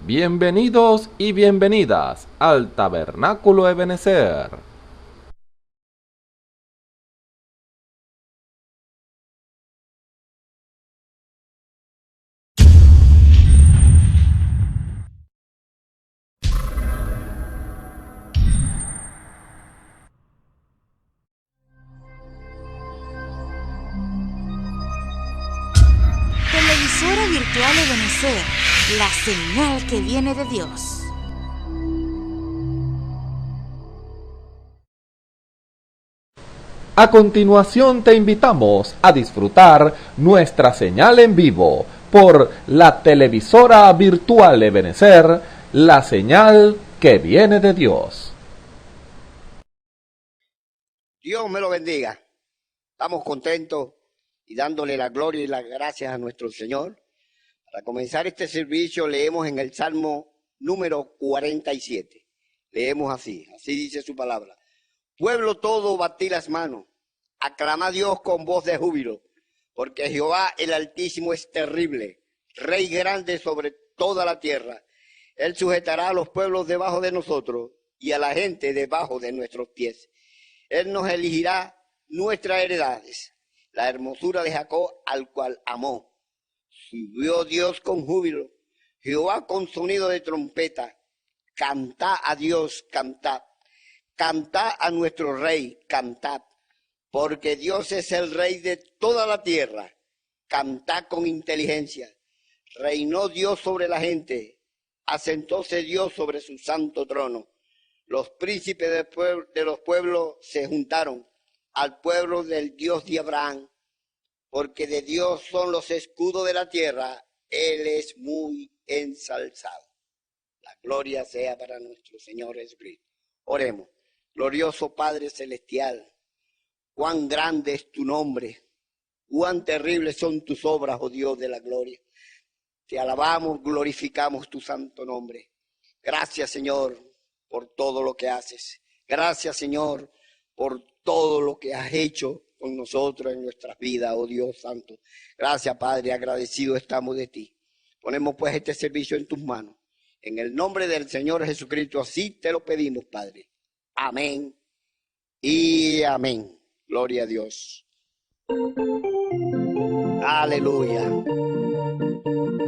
Bienvenidos y bienvenidas al Tabernáculo Ebenezer. Televisora virtual Ebenezer, la señal que viene de Dios. A continuación te invitamos a disfrutar nuestra señal en vivo por la televisora virtual Ebenezer, la señal que viene de Dios. Dios me lo bendiga. Estamos contentos y dándole la gloria y las gracias a nuestro Señor. Para comenzar este servicio leemos en el Salmo número 47. Leemos así dice su palabra. Pueblo todo, batid las manos, aclama a Dios con voz de júbilo, porque Jehová el Altísimo es terrible, Rey grande sobre toda la tierra. Él sujetará a los pueblos debajo de nosotros y a la gente debajo de nuestros pies. Él nos elegirá nuestras heredades, la hermosura de Jacob al cual amó. Subió Dios con júbilo, Jehová con sonido de trompeta. Cantad a Dios, cantad. Cantad a nuestro Rey, cantad. Porque Dios es el Rey de toda la tierra. Cantad con inteligencia. Reinó Dios sobre la gente. Asentóse Dios sobre su santo trono. Los príncipes de los pueblos se juntaron al pueblo del Dios de Abraham, porque de Dios son los escudos de la tierra, Él es muy ensalzado. La gloria sea para nuestro Señor Jesucristo. Oremos. Glorioso Padre Celestial, cuán grande es tu nombre, cuán terribles son tus obras, oh Dios de la gloria. Te alabamos, glorificamos tu santo nombre. Gracias, Señor, por todo lo que haces. Gracias, Señor, por todo lo que has hecho con nosotros en nuestras vidas, oh Dios santo. Gracias, Padre, agradecidos estamos de ti. Ponemos pues este servicio en tus manos. En el nombre del Señor Jesucristo, así te lo pedimos, Padre. Amén y amén. Gloria a Dios. Aleluya.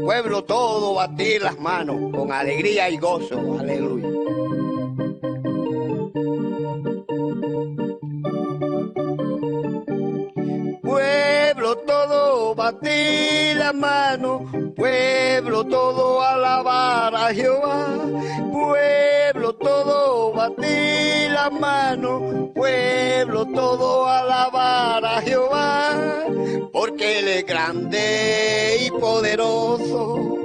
Pueblo todo, batir las manos con alegría y gozo. Aleluya. Pueblo todo, batir la mano, pueblo todo, alabar a Jehová. Pueblo todo, batir la mano, pueblo todo, alabar a Jehová. Porque Él es grande y poderoso,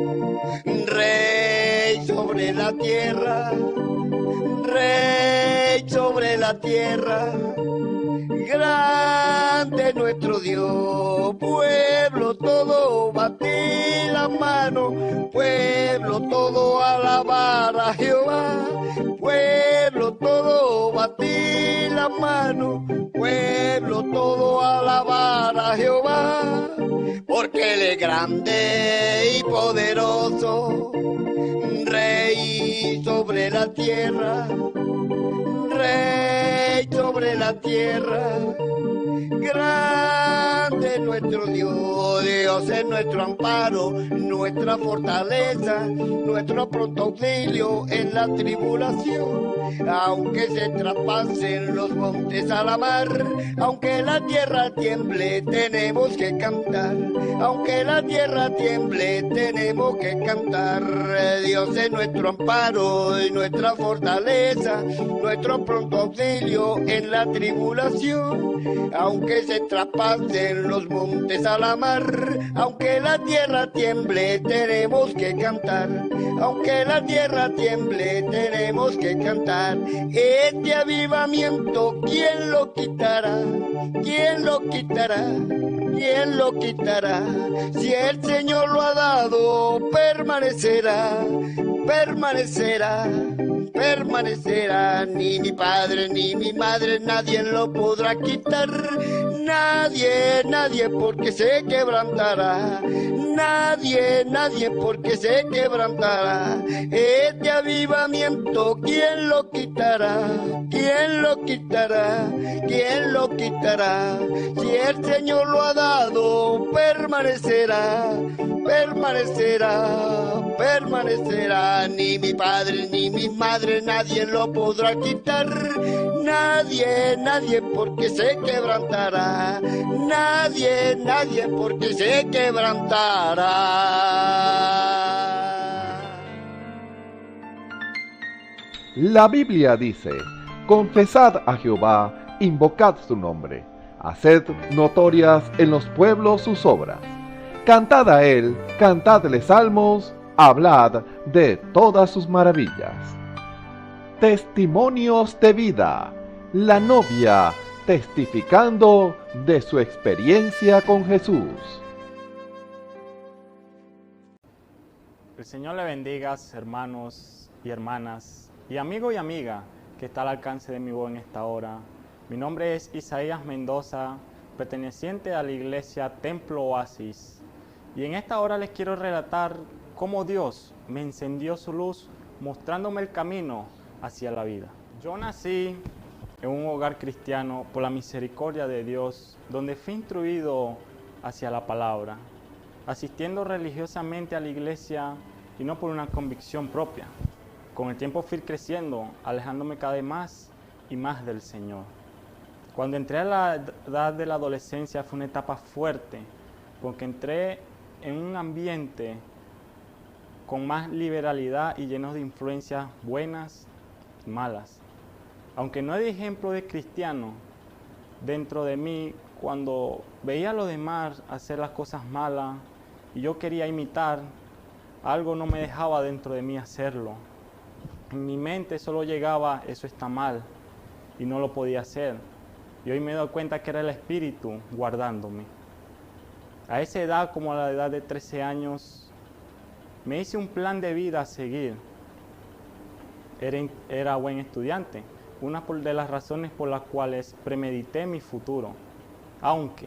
Rey sobre la tierra, Rey sobre la tierra. Grande nuestro Dios, pueblo todo, batir la mano, pueblo todo, alabar a Jehová. Pueblo todo, batir la mano, pueblo todo, alabar a Jehová. Porque Él es grande y poderoso, Rey sobre la tierra, Rey sobre la tierra. Grande nuestro Dios, Dios es nuestro amparo, nuestra fortaleza, nuestro pronto auxilio en la tribulación. Aunque se traspasen los montes a la mar, aunque la tierra tiemble, tenemos que cantar. Aunque la tierra tiemble, tenemos que cantar. Dios es nuestro amparo y nuestra fortaleza, nuestro pronto auxilio en la tribulación. Aunque se traspasen los montes a la mar, aunque la tierra tiemble, tenemos que cantar. Aunque la tierra tiemble, tenemos que cantar. Este avivamiento, ¿quién lo quitará? ¿Quién lo quitará? ¿Quién lo quitará? Si el Señor lo ha dado, permanecerá, permanecerá, permanecerá. Ni mi padre ni mi madre, nadie lo podrá quitar. nadie porque se quebrantará. Nadie porque se quebrantará. Este avivamiento, ¿quién lo quitará? ¿Quién lo quitará? ¿Quién lo quitará? Si el Señor lo ha dado, permanecerá, permanecerá, permanecerá. Ni mi padre ni mi madre, nadie lo podrá quitar. Nadie porque se quebrantará. Nadie porque se quebrantará. La Biblia dice, confesad a Jehová, invocad su nombre, haced notorias en los pueblos sus obras. Cantad a él, cantadle salmos, hablad de todas sus maravillas. Testimonios de vida. La novia testificando de su experiencia con Jesús. El Señor le bendiga, hermanos y hermanas, y amigo y amiga que está al alcance de mi voz en esta hora. Mi nombre es Isaías Mendoza, perteneciente a la iglesia Templo Oasis. Y en esta hora les quiero relatar cómo Dios me encendió su luz, mostrándome el camino hacia la vida. Yo nací en un hogar cristiano por la misericordia de Dios, donde fui instruido hacia la palabra, asistiendo religiosamente a la iglesia y no por una convicción propia. Con el tiempo fui creciendo, alejándome cada vez más y más del Señor. Cuando entré a la edad de la adolescencia fue una etapa fuerte, porque entré en un ambiente con más liberalidad y lleno de influencias buenas y malas. Aunque no hay ejemplo de cristiano dentro de mí, cuando veía a los demás hacer las cosas malas y yo quería imitar, algo no me dejaba dentro de mí hacerlo. En mi mente solo llegaba, eso está mal, y no lo podía hacer. Y hoy me doy cuenta que era el Espíritu guardándome. A esa edad, como a la edad de 13 años, me hice un plan de vida a seguir. Era buen estudiante, una de las razones por las cuales premedité mi futuro. Aunque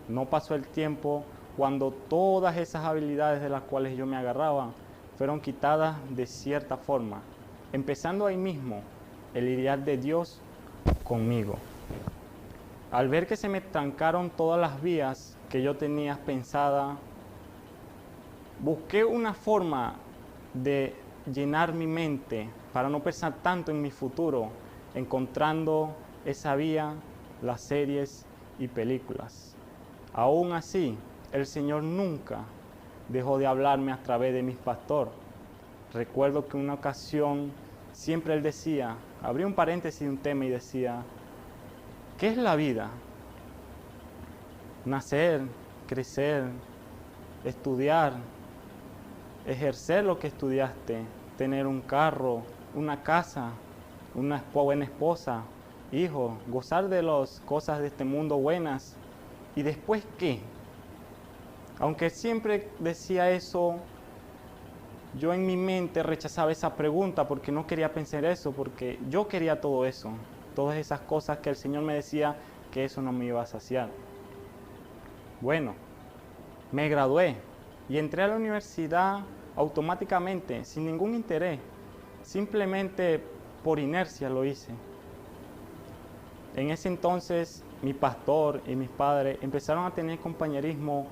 no pasó el tiempo cuando todas esas habilidades de las cuales yo me agarraba fueron quitadas de cierta forma, empezando ahí mismo el lidiar de Dios conmigo. Al ver que se me trancaron todas las vías que yo tenía pensada, busqué una forma de llenar mi mente para no pensar tanto en mi futuro, encontrando esa vía, las series y películas. Aún así, el Señor nunca dejó de hablarme a través de mi pastor. Recuerdo que en una ocasión siempre él decía, abría un paréntesis de un tema y decía, ¿qué es la vida? Nacer, crecer, estudiar, ejercer lo que estudiaste, tener un carro, una casa, una buena esposa, hijos, gozar de las cosas de este mundo buenas. ¿Y después qué? Aunque siempre decía eso, yo en mi mente rechazaba esa pregunta porque no quería pensar eso, porque yo quería todo eso, todas esas cosas que el Señor me decía que eso no me iba a saciar. Bueno, me gradué y entré a la universidad automáticamente, sin ningún interés, simplemente por inercia lo hice. En ese entonces mi pastor y mis padres empezaron a tener compañerismo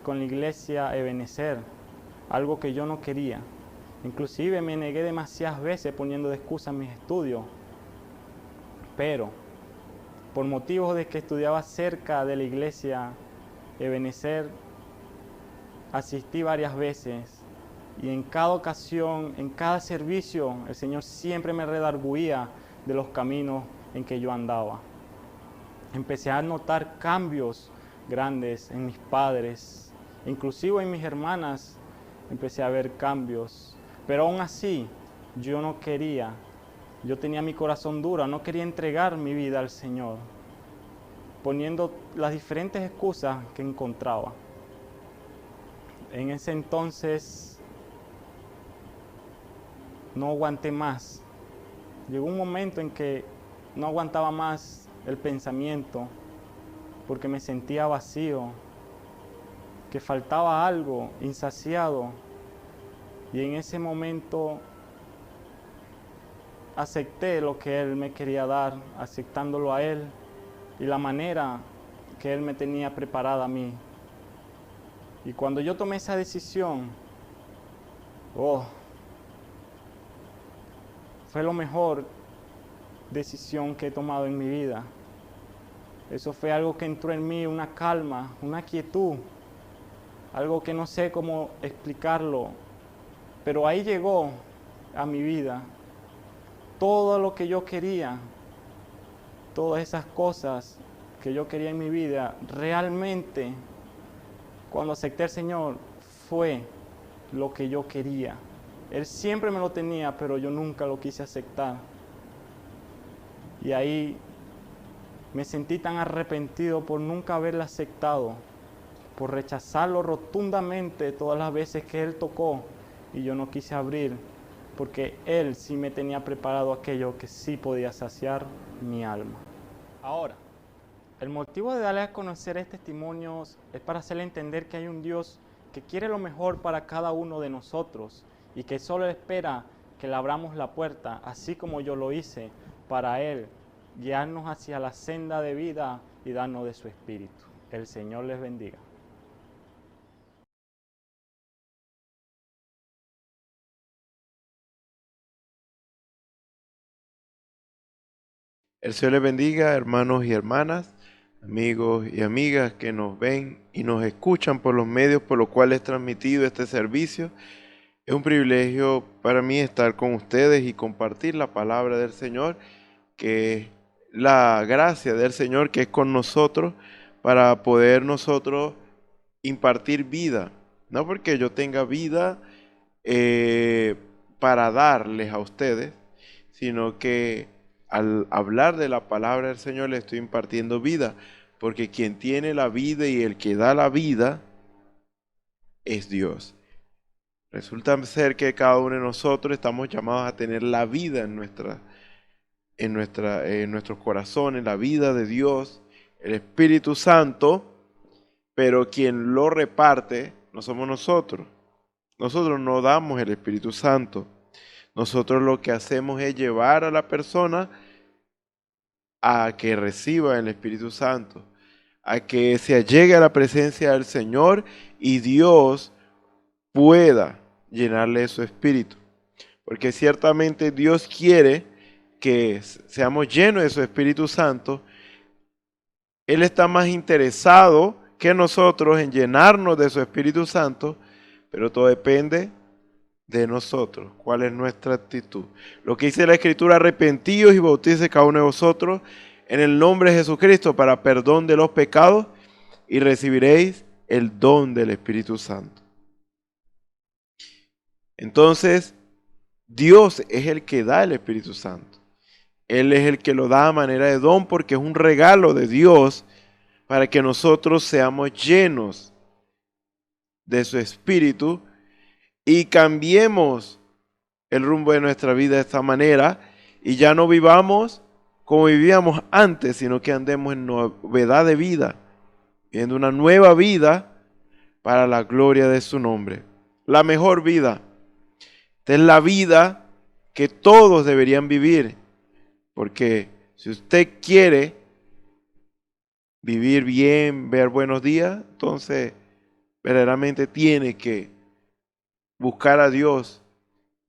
con la iglesia Ebenezer, algo que yo no quería. Inclusive me negué demasiadas veces poniendo de excusa mis estudios, pero por motivos de que estudiaba cerca de la iglesia Ebenezer, asistí varias veces y en cada ocasión, en cada servicio, el Señor siempre me redarguía de los caminos en que yo andaba. Empecé a notar cambios grandes en mis padres, inclusive en mis hermanas, empecé a ver cambios, pero aún así yo no quería, yo tenía mi corazón duro, no quería entregar mi vida al Señor, poniendo las diferentes excusas que encontraba. En ese entonces no aguanté más. Llegó un momento en que no aguantaba más el pensamiento porque me sentía vacío, que faltaba algo, insaciado. Y en ese momento acepté lo que Él me quería dar, aceptándolo a Él y la manera que Él me tenía preparada a mí. Y cuando yo tomé esa decisión, fue la mejor decisión que he tomado en mi vida. Eso fue algo que entró en mí, una calma, una quietud, algo que no sé cómo explicarlo, pero ahí llegó a mi vida todo lo que yo quería, todas esas cosas que yo quería en mi vida, realmente cuando acepté al Señor fue lo que yo quería. Él siempre me lo tenía, pero yo nunca lo quise aceptar. Y ahí me sentí tan arrepentido por nunca haberlo aceptado, por rechazarlo rotundamente todas las veces que Él tocó y yo no quise abrir, porque Él sí me tenía preparado aquello que sí podía saciar mi alma. Ahora, el motivo de darle a conocer estos testimonios es para hacerle entender que hay un Dios que quiere lo mejor para cada uno de nosotros y que solo espera que le abramos la puerta, así como yo lo hice, para Él guiarnos hacia la senda de vida y darnos de su Espíritu. El Señor les bendiga. El Señor les bendiga, hermanos y hermanas, amigos y amigas que nos ven y nos escuchan por los medios por los cuales es transmitido este servicio. Es un privilegio para mí estar con ustedes y compartir la palabra del Señor, que es la gracia del Señor que es con nosotros para poder nosotros impartir vida. No porque yo tenga vida para darles a ustedes, sino que al hablar de la palabra del Señor le estoy impartiendo vida, porque quien tiene la vida y el que da la vida es Dios. Resulta ser que cada uno de nosotros estamos llamados a tener la vida en nuestros corazones, la vida de Dios, el Espíritu Santo, pero quien lo reparte no somos nosotros. Nosotros no damos el Espíritu Santo. Nosotros lo que hacemos es llevar a la persona a que reciba el Espíritu Santo, a que se allegue a la presencia del Señor y Dios pueda llenarle su espíritu. Porque ciertamente Dios quiere que seamos llenos de su Espíritu Santo. Él está más interesado que nosotros en llenarnos de su Espíritu Santo, pero todo depende de nosotros. ¿Cuál es nuestra actitud? Lo que dice la Escritura: arrepentíos y bautícese cada uno de vosotros en el nombre de Jesucristo para perdón de los pecados y recibiréis el don del Espíritu Santo. Entonces, Dios es el que da el Espíritu Santo. Él es el que lo da a manera de don, porque es un regalo de Dios para que nosotros seamos llenos de su Espíritu y cambiemos el rumbo de nuestra vida de esta manera y ya no vivamos como vivíamos antes, sino que andemos en novedad de vida, viviendo una nueva vida para la gloria de su nombre. La mejor vida. Esta es la vida que todos deberían vivir, porque si usted quiere vivir bien, ver buenos días, entonces verdaderamente tiene que buscar a Dios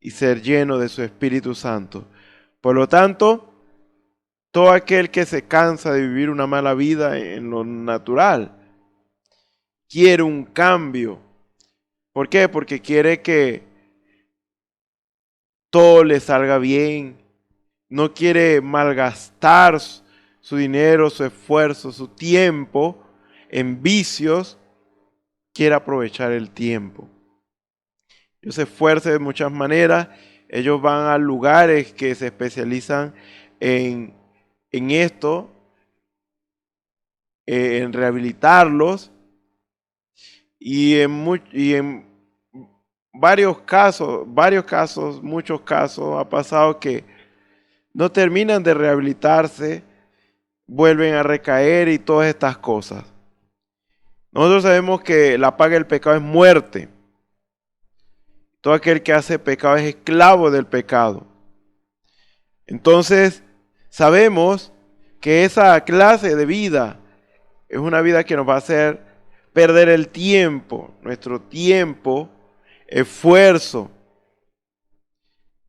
y ser lleno de su Espíritu Santo. Por lo tanto, todo aquel que se cansa de vivir una mala vida en lo natural, quiere un cambio. ¿Por qué? Porque quiere que todo le salga bien. No quiere malgastar su dinero, su esfuerzo, su tiempo en vicios. Quiere aprovechar el tiempo. Ellos se esfuerzan de muchas maneras. Ellos van a lugares que se especializan en esto, en rehabilitarlos. Y en muchos casos ha pasado que no terminan de rehabilitarse vuelven a recaer y todas estas cosas. Nosotros sabemos que la paga del pecado es muerte. Todo aquel que hace pecado es esclavo del pecado. Entonces, sabemos que esa clase de vida es una vida que nos va a hacer perder el tiempo, nuestro tiempo, esfuerzo.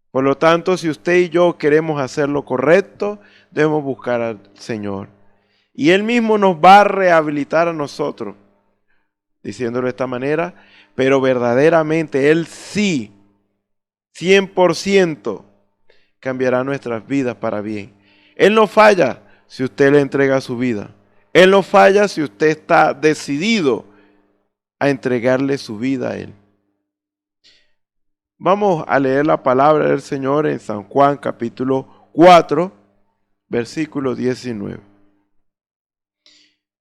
Por lo tanto, si usted y yo queremos hacer lo correcto, debemos buscar al Señor. Y Él mismo nos va a rehabilitar a nosotros, diciéndolo de esta manera, pero verdaderamente Él sí, 100%, cambiará nuestras vidas para bien. Él no falla si usted le entrega su vida. Él no falla si usted está decidido a entregarle su vida a Él. Vamos a leer la palabra del Señor en San Juan capítulo 4, versículo 19.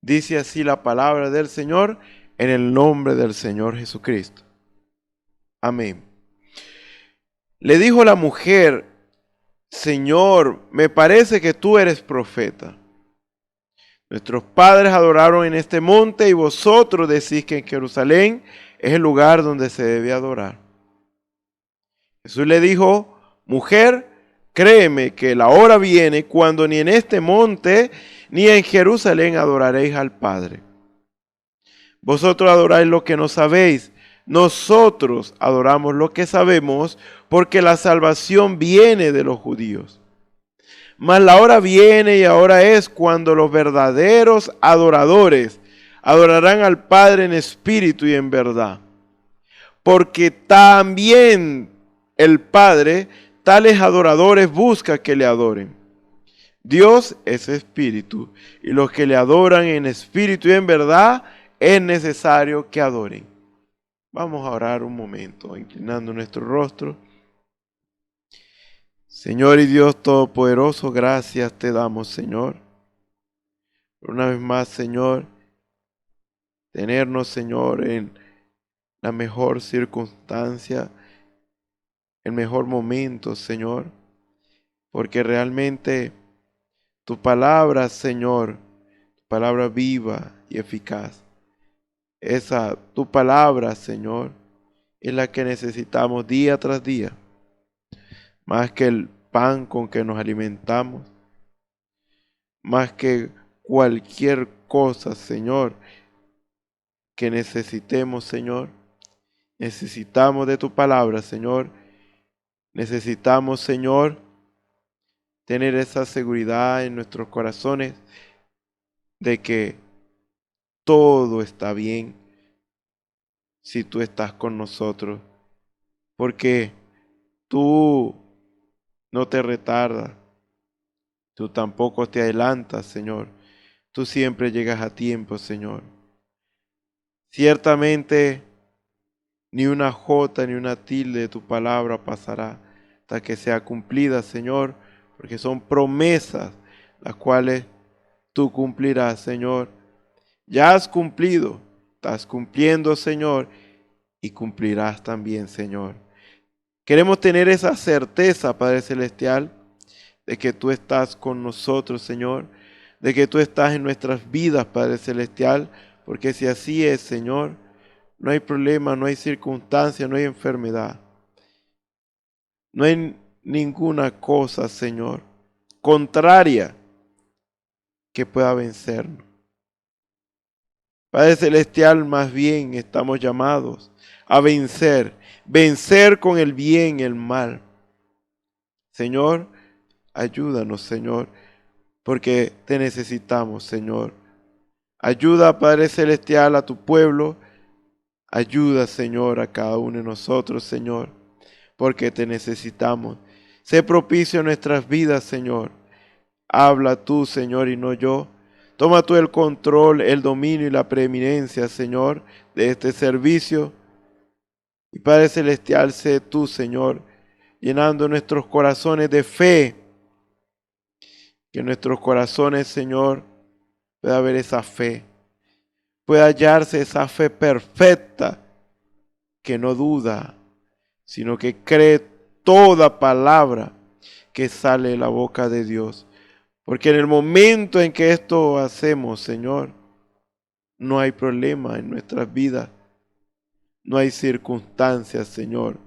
Dice así la palabra del Señor en el nombre del Señor Jesucristo. Amén. Le dijo la mujer: Señor, me parece que tú eres profeta. Nuestros padres adoraron en este monte y vosotros decís que en Jerusalén es el lugar donde se debe adorar. Jesús le dijo: mujer, créeme que la hora viene cuando ni en este monte ni en Jerusalén adoraréis al Padre. Vosotros adoráis lo que no sabéis, nosotros adoramos lo que sabemos, porque la salvación viene de los judíos. Mas la hora viene y ahora es cuando los verdaderos adoradores adorarán al Padre en espíritu y en verdad. Porque también el Padre tales adoradores busca que le adoren. Dios es espíritu, y los que le adoran en espíritu y en verdad es necesario que adoren. Vamos a orar un momento, inclinando nuestro rostro. Señor y Dios Todopoderoso, gracias te damos, Señor. Una vez más, Señor, tenernos, Señor, en la mejor circunstancia, el mejor momento, Señor, porque realmente tu palabra, Señor, tu palabra viva y eficaz, tu palabra, Señor, es la que necesitamos día tras día, más que el pan con que nos alimentamos, más que cualquier cosa, Señor, que necesitemos, Señor. Necesitamos de tu palabra, Señor. Necesitamos, Señor, tener esa seguridad en nuestros corazones de que todo está bien si tú estás con nosotros, porque tú no te retardas, tú tampoco te adelantas, Señor. Tú siempre llegas a tiempo, Señor. Ciertamente, ni una jota ni una tilde de tu palabra pasará hasta que sea cumplida, Señor, porque son promesas las cuales tú cumplirás, Señor. Ya has cumplido, estás cumpliendo, Señor, y cumplirás también, Señor. Queremos tener esa certeza, Padre Celestial, de que tú estás con nosotros, Señor, de que tú estás en nuestras vidas, Padre Celestial, porque si así es, Señor, no hay problema, no hay circunstancia, no hay enfermedad. No hay ninguna cosa, Señor, contraria que pueda vencernos. Padre Celestial, más bien estamos llamados a vencer, vencer con el bien y el mal. Señor, ayúdanos, Señor, porque te necesitamos, Señor. Ayuda, Padre Celestial, a tu pueblo. Ayuda, Señor, a cada uno de nosotros, Señor, porque te necesitamos. Sé propicio en nuestras vidas, Señor. Habla tú, Señor, y no yo. Toma tú el control, el dominio y la preeminencia, Señor, de este servicio. Y Padre Celestial, sé tú, Señor, llenando nuestros corazones de fe. Que en nuestros corazones, Señor, pueda haber esa fe. Pueda hallarse esa fe perfecta que no duda, sino que cree toda palabra que sale de la boca de Dios. Porque en el momento en que esto hacemos, Señor, no hay problema en nuestras vidas. No hay circunstancias, Señor,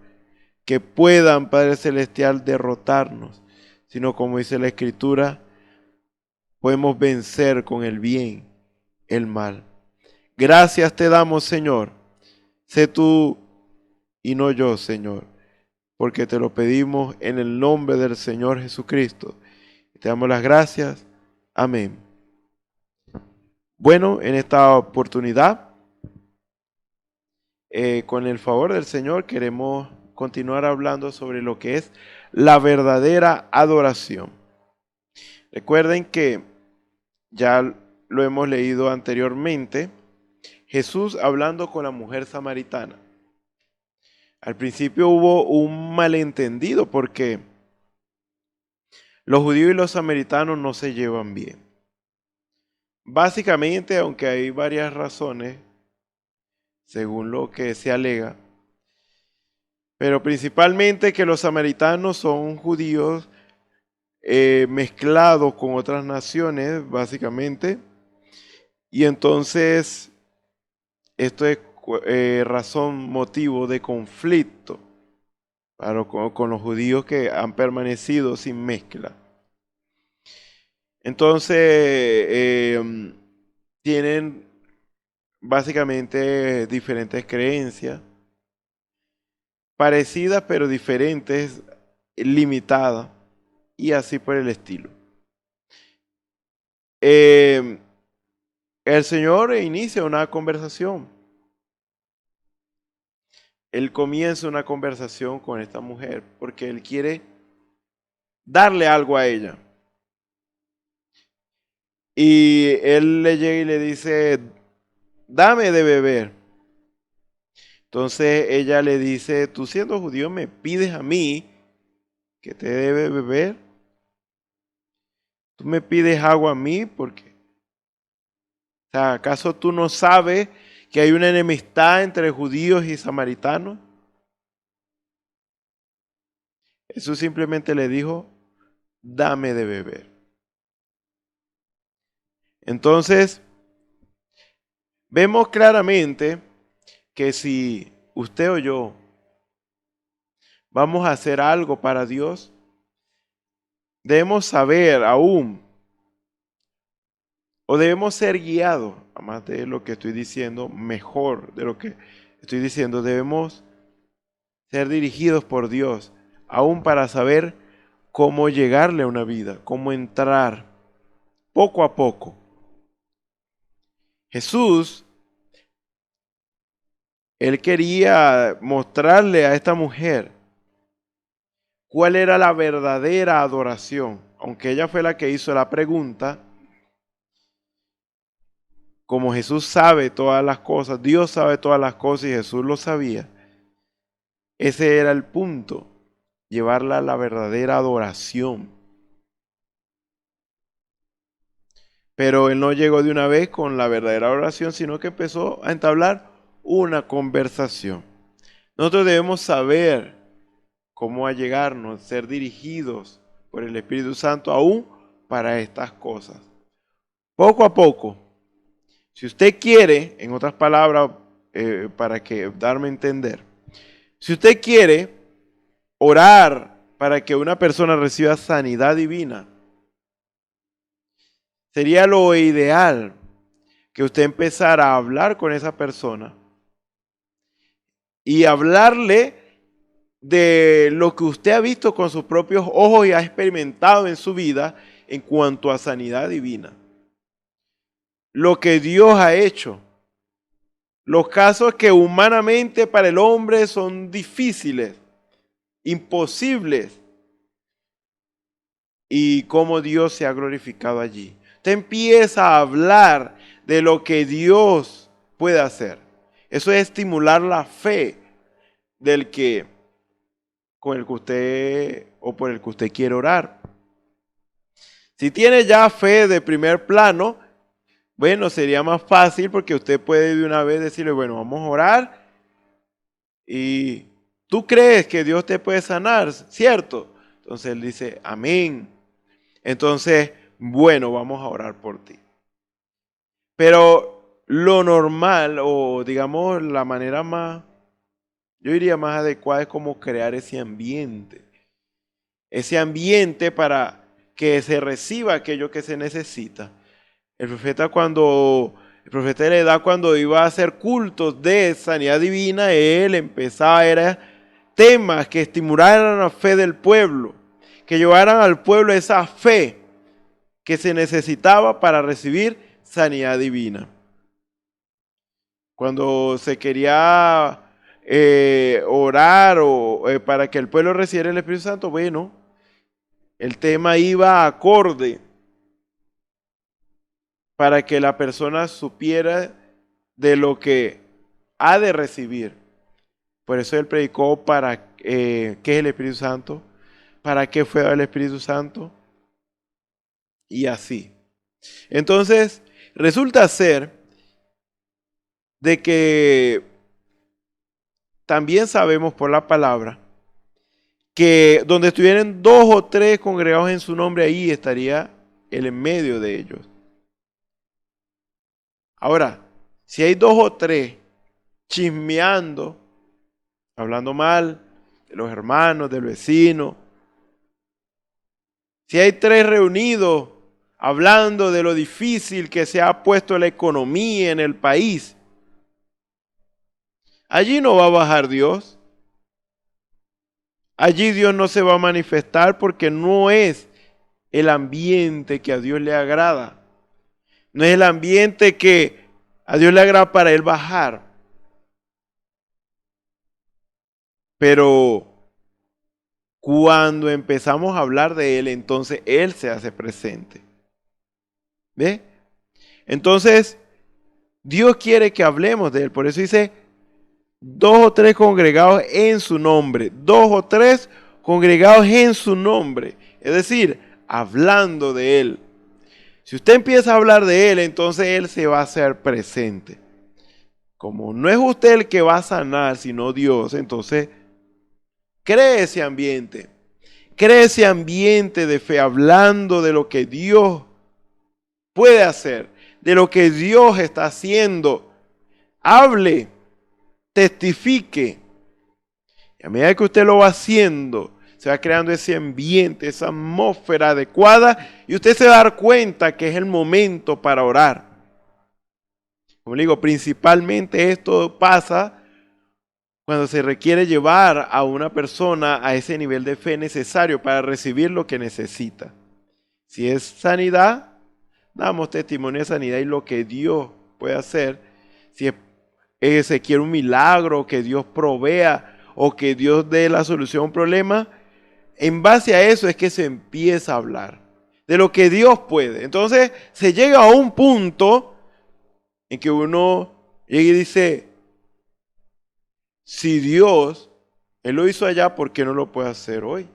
que puedan, Padre Celestial, derrotarnos, sino como dice la Escritura, podemos vencer con el bien el mal. Gracias te damos, Señor. Sé tú y no yo, Señor, porque te lo pedimos en el nombre del Señor Jesucristo. Te damos las gracias. Amén. Bueno, en esta oportunidad, con el favor del Señor, queremos continuar hablando sobre lo que es la verdadera adoración. Recuerden que ya lo hemos leído anteriormente, Jesús hablando con la mujer samaritana. Al principio hubo un malentendido porque los judíos y los samaritanos no se llevan bien. Básicamente, aunque hay varias razones, según lo que se alega, pero principalmente que los samaritanos son judíos mezclados con otras naciones, básicamente, y entonces esto es motivo de conflicto con los judíos que han permanecido sin mezcla. Entonces, tienen básicamente diferentes creencias, parecidas pero diferentes, limitadas, y así por el estilo. El Señor inicia una conversación. Él comienza una conversación con esta mujer porque Él quiere darle algo a ella. Y Él le llega y le dice, dame de beber. Entonces ella le dice, tú siendo judío me pides a mí que te debe beber. Tú me pides agua a mí porque, o sea, ¿acaso tú no sabes que hay una enemistad entre judíos y samaritanos? Jesús simplemente le dijo, dame de beber. Entonces, vemos claramente que si usted o yo vamos a hacer algo para Dios, debemos saber aún, o debemos ser guiados, además de lo que estoy diciendo, mejor de lo que estoy diciendo, debemos ser dirigidos por Dios, aún para saber cómo llegarle a una vida, cómo entrar poco a poco. Jesús, Él quería mostrarle a esta mujer cuál era la verdadera adoración. Aunque ella fue la que hizo la pregunta, como Jesús sabe todas las cosas, Dios sabe todas las cosas y Jesús lo sabía, ese era el punto, llevarla a la verdadera adoración. Pero Él no llegó de una vez con la verdadera adoración, sino que empezó a entablar una conversación. Nosotros debemos saber cómo allegarnos, ser dirigidos por el Espíritu Santo aún para estas cosas. Poco a poco, si usted quiere, en otras palabras, para que darme a entender, si usted quiere orar para que una persona reciba sanidad divina, sería lo ideal que usted empezara a hablar con esa persona y hablarle de lo que usted ha visto con sus propios ojos y ha experimentado en su vida en cuanto a sanidad divina. Lo que Dios ha hecho. Los casos que humanamente para el hombre son difíciles, imposibles. Y cómo Dios se ha glorificado allí. Usted empieza a hablar de lo que Dios puede hacer. Eso es estimular la fe del que con el que usted o por el que usted quiere orar. Si tiene ya fe de primer plano, bueno, sería más fácil porque usted puede de una vez decirle, bueno, vamos a orar y tú crees que Dios te puede sanar, ¿cierto? Entonces él dice, amén. Entonces bueno, vamos a orar por ti. Pero lo normal, o digamos la manera más, yo diría más adecuada, es como crear ese ambiente. Ese ambiente para que se reciba aquello que se necesita. El profeta le da cuando iba a hacer cultos de sanidad divina, él empezaba, era temas que estimularan la fe del pueblo, que llevaran al pueblo esa fe que se necesitaba para recibir sanidad divina. Cuando se quería orar o para que el pueblo recibiera el Espíritu Santo, bueno, el tema iba acorde para que la persona supiera de lo que ha de recibir. Por eso él predicó para qué es el Espíritu Santo, para qué fue el Espíritu Santo, y así. Entonces, resulta ser de que también sabemos por la palabra que donde estuvieran 2 o 3 congregados en su nombre, ahí estaría él en medio de ellos. Ahora, si hay 2 o 3 chismeando, hablando mal de los hermanos, del vecino, si hay 3 reunidos hablando de lo difícil que se ha puesto la economía en el país, allí no va a bajar Dios. Allí Dios no se va a manifestar porque no es el ambiente que a Dios le agrada. No es el ambiente que a Dios le agrada para Él bajar. Pero cuando empezamos a hablar de Él, entonces Él se hace presente. ¿Ve? Entonces, Dios quiere que hablemos de Él. Por eso dice, 2 o 3 congregados en su nombre. 2 o 3 congregados en su nombre. Es decir, hablando de Él. Si usted empieza a hablar de Él, entonces Él se va a hacer presente. Como no es usted el que va a sanar, sino Dios, entonces cree ese ambiente. Cree ese ambiente de fe, hablando de lo que Dios puede hacer, de lo que Dios está haciendo. Hable, testifique. Y a medida que usted lo va haciendo, se va creando ese ambiente, esa atmósfera adecuada, y usted se va a dar cuenta que es el momento para orar. Como le digo, principalmente esto pasa cuando se requiere llevar a una persona a ese nivel de fe necesario para recibir lo que necesita. Si es sanidad, damos testimonio de sanidad y lo que Dios puede hacer. Si se quiere un milagro, que Dios provea o que Dios dé la solución a un problema, en base a eso es que se empieza a hablar de lo que Dios puede. Entonces se llega a un punto en que uno llega y dice, si Dios, Él lo hizo allá, ¿por qué no lo puede hacer hoy?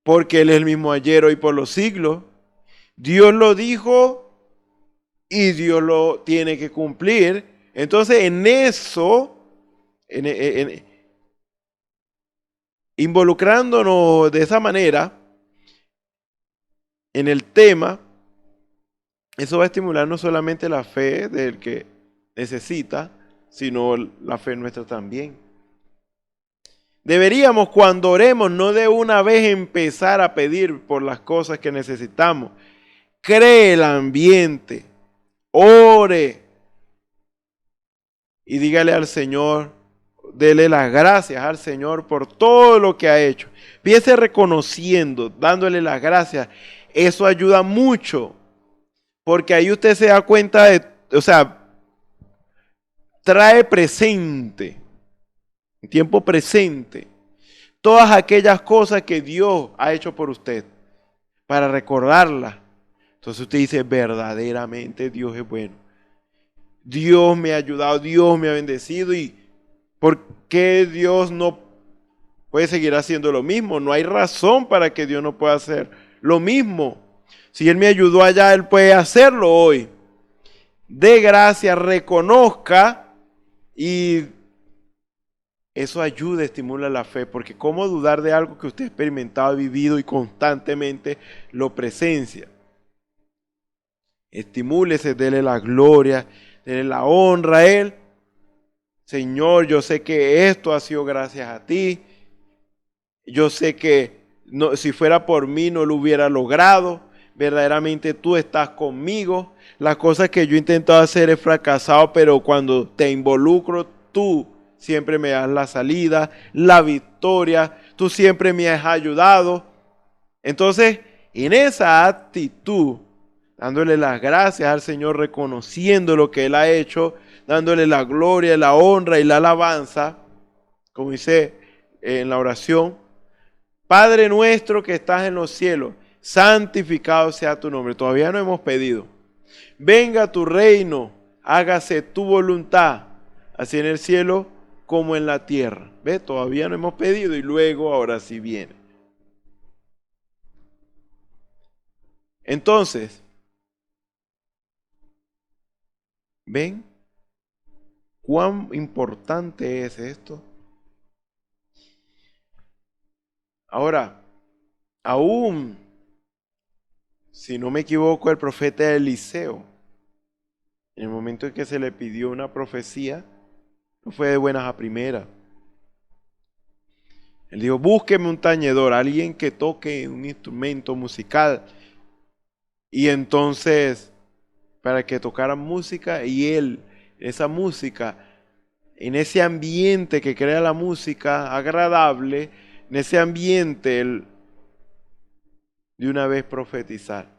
Porque Él es el mismo ayer, hoy, por los siglos. Dios lo dijo y Dios lo tiene que cumplir. Entonces en eso, involucrándonos de esa manera en el tema, eso va a estimular no solamente la fe del que necesita, sino la fe nuestra también. Deberíamos, cuando oremos, no de una vez empezar a pedir por las cosas que necesitamos. Cree el ambiente, ore y dígale al Señor, dele las gracias al Señor por todo lo que ha hecho. Empiece reconociendo, dándole las gracias. Eso ayuda mucho, porque ahí usted se da cuenta de, trae presente, en tiempo presente, todas aquellas cosas que Dios ha hecho por usted, para recordarlas. Entonces usted dice, verdaderamente Dios es bueno. Dios me ha ayudado, Dios me ha bendecido, y ¿por qué Dios no puede seguir haciendo lo mismo? No hay razón para que Dios no pueda hacer lo mismo. Si Él me ayudó allá, Él puede hacerlo hoy. Dé gracias, reconozca y eso ayuda, estimula la fe, porque ¿cómo dudar de algo que usted ha experimentado, vivido y constantemente lo presencia? Estimúlese, dele la gloria, dele la honra a Él. Señor, yo sé que esto ha sido gracias a ti. Yo sé que no, si fuera por mí no lo hubiera logrado. Verdaderamente tú estás conmigo. Las cosas que yo he intentado hacer he fracasado, pero cuando te involucro, tú siempre me das la salida, la victoria. Tú siempre me has ayudado. Entonces, en esa actitud, dándole las gracias al Señor, reconociendo lo que Él ha hecho, dándole la gloria, la honra y la alabanza, como dice en la oración, Padre nuestro que estás en los cielos, santificado sea tu nombre. Todavía no hemos pedido. Venga tu reino, hágase tu voluntad, así en el cielo como en la tierra. ¿Ve? Todavía no hemos pedido y luego ahora sí viene. Entonces, ¿ven cuán importante es esto? Ahora, aún, si no me equivoco, el profeta Eliseo, en el momento en que se le pidió una profecía, no fue de buenas a primeras. Él dijo, búsqueme un tañedor, alguien que toque un instrumento musical. Y entonces, para que tocara música, y él, esa música, en ese ambiente que crea la música agradable, en ese ambiente, él de una vez profetizar.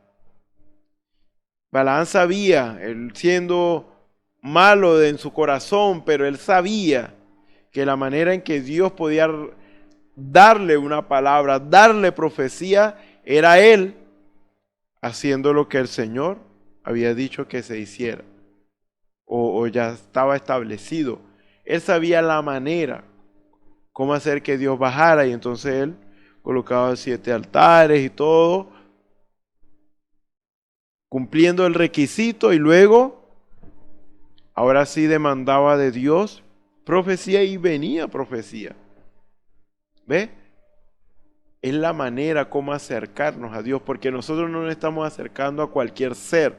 Balaam sabía, él siendo malo en su corazón, pero él sabía que la manera en que Dios podía darle una palabra, darle profecía, era él haciendo lo que el Señor había dicho que se hiciera, o ya estaba establecido. Él sabía la manera, cómo hacer que Dios bajara, y entonces él colocaba 7 altares y todo, cumpliendo el requisito, y luego, ahora sí demandaba de Dios profecía, y venía profecía. ¿Ve? Es la manera como acercarnos a Dios, porque nosotros no nos estamos acercando a cualquier ser,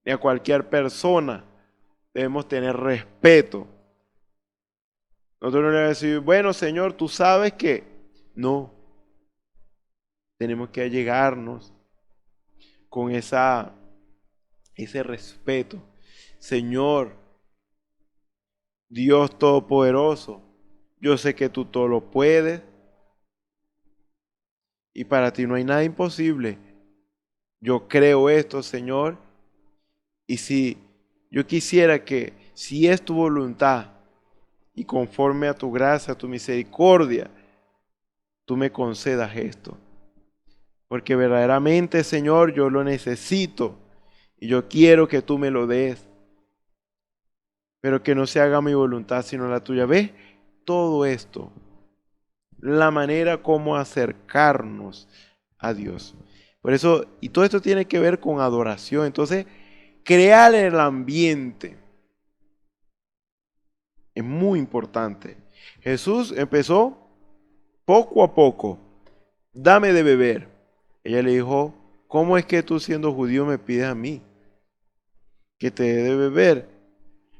ni a cualquier persona. Debemos tener respeto. Nosotros no le vamos a decir, bueno, Señor, tú sabes que... No. Tenemos que allegarnos con ese respeto. Señor, Dios Todopoderoso, yo sé que tú todo lo puedes. Y para ti no hay nada imposible. Yo creo esto, Señor. Y si yo quisiera que, si es tu voluntad, y conforme a tu gracia, a tu misericordia, tú me concedas esto. Porque verdaderamente, Señor, yo lo necesito. Y yo quiero que tú me lo des. Pero que no se haga mi voluntad, sino la tuya. ¿Ves? Todo esto. La manera como acercarnos a Dios. Por eso, y todo esto tiene que ver con adoración. Entonces, crear el ambiente es muy importante. Jesús empezó poco a poco. Dame de beber. Ella le dijo, ¿cómo es que tú siendo judío me pides a mí que te dé de beber?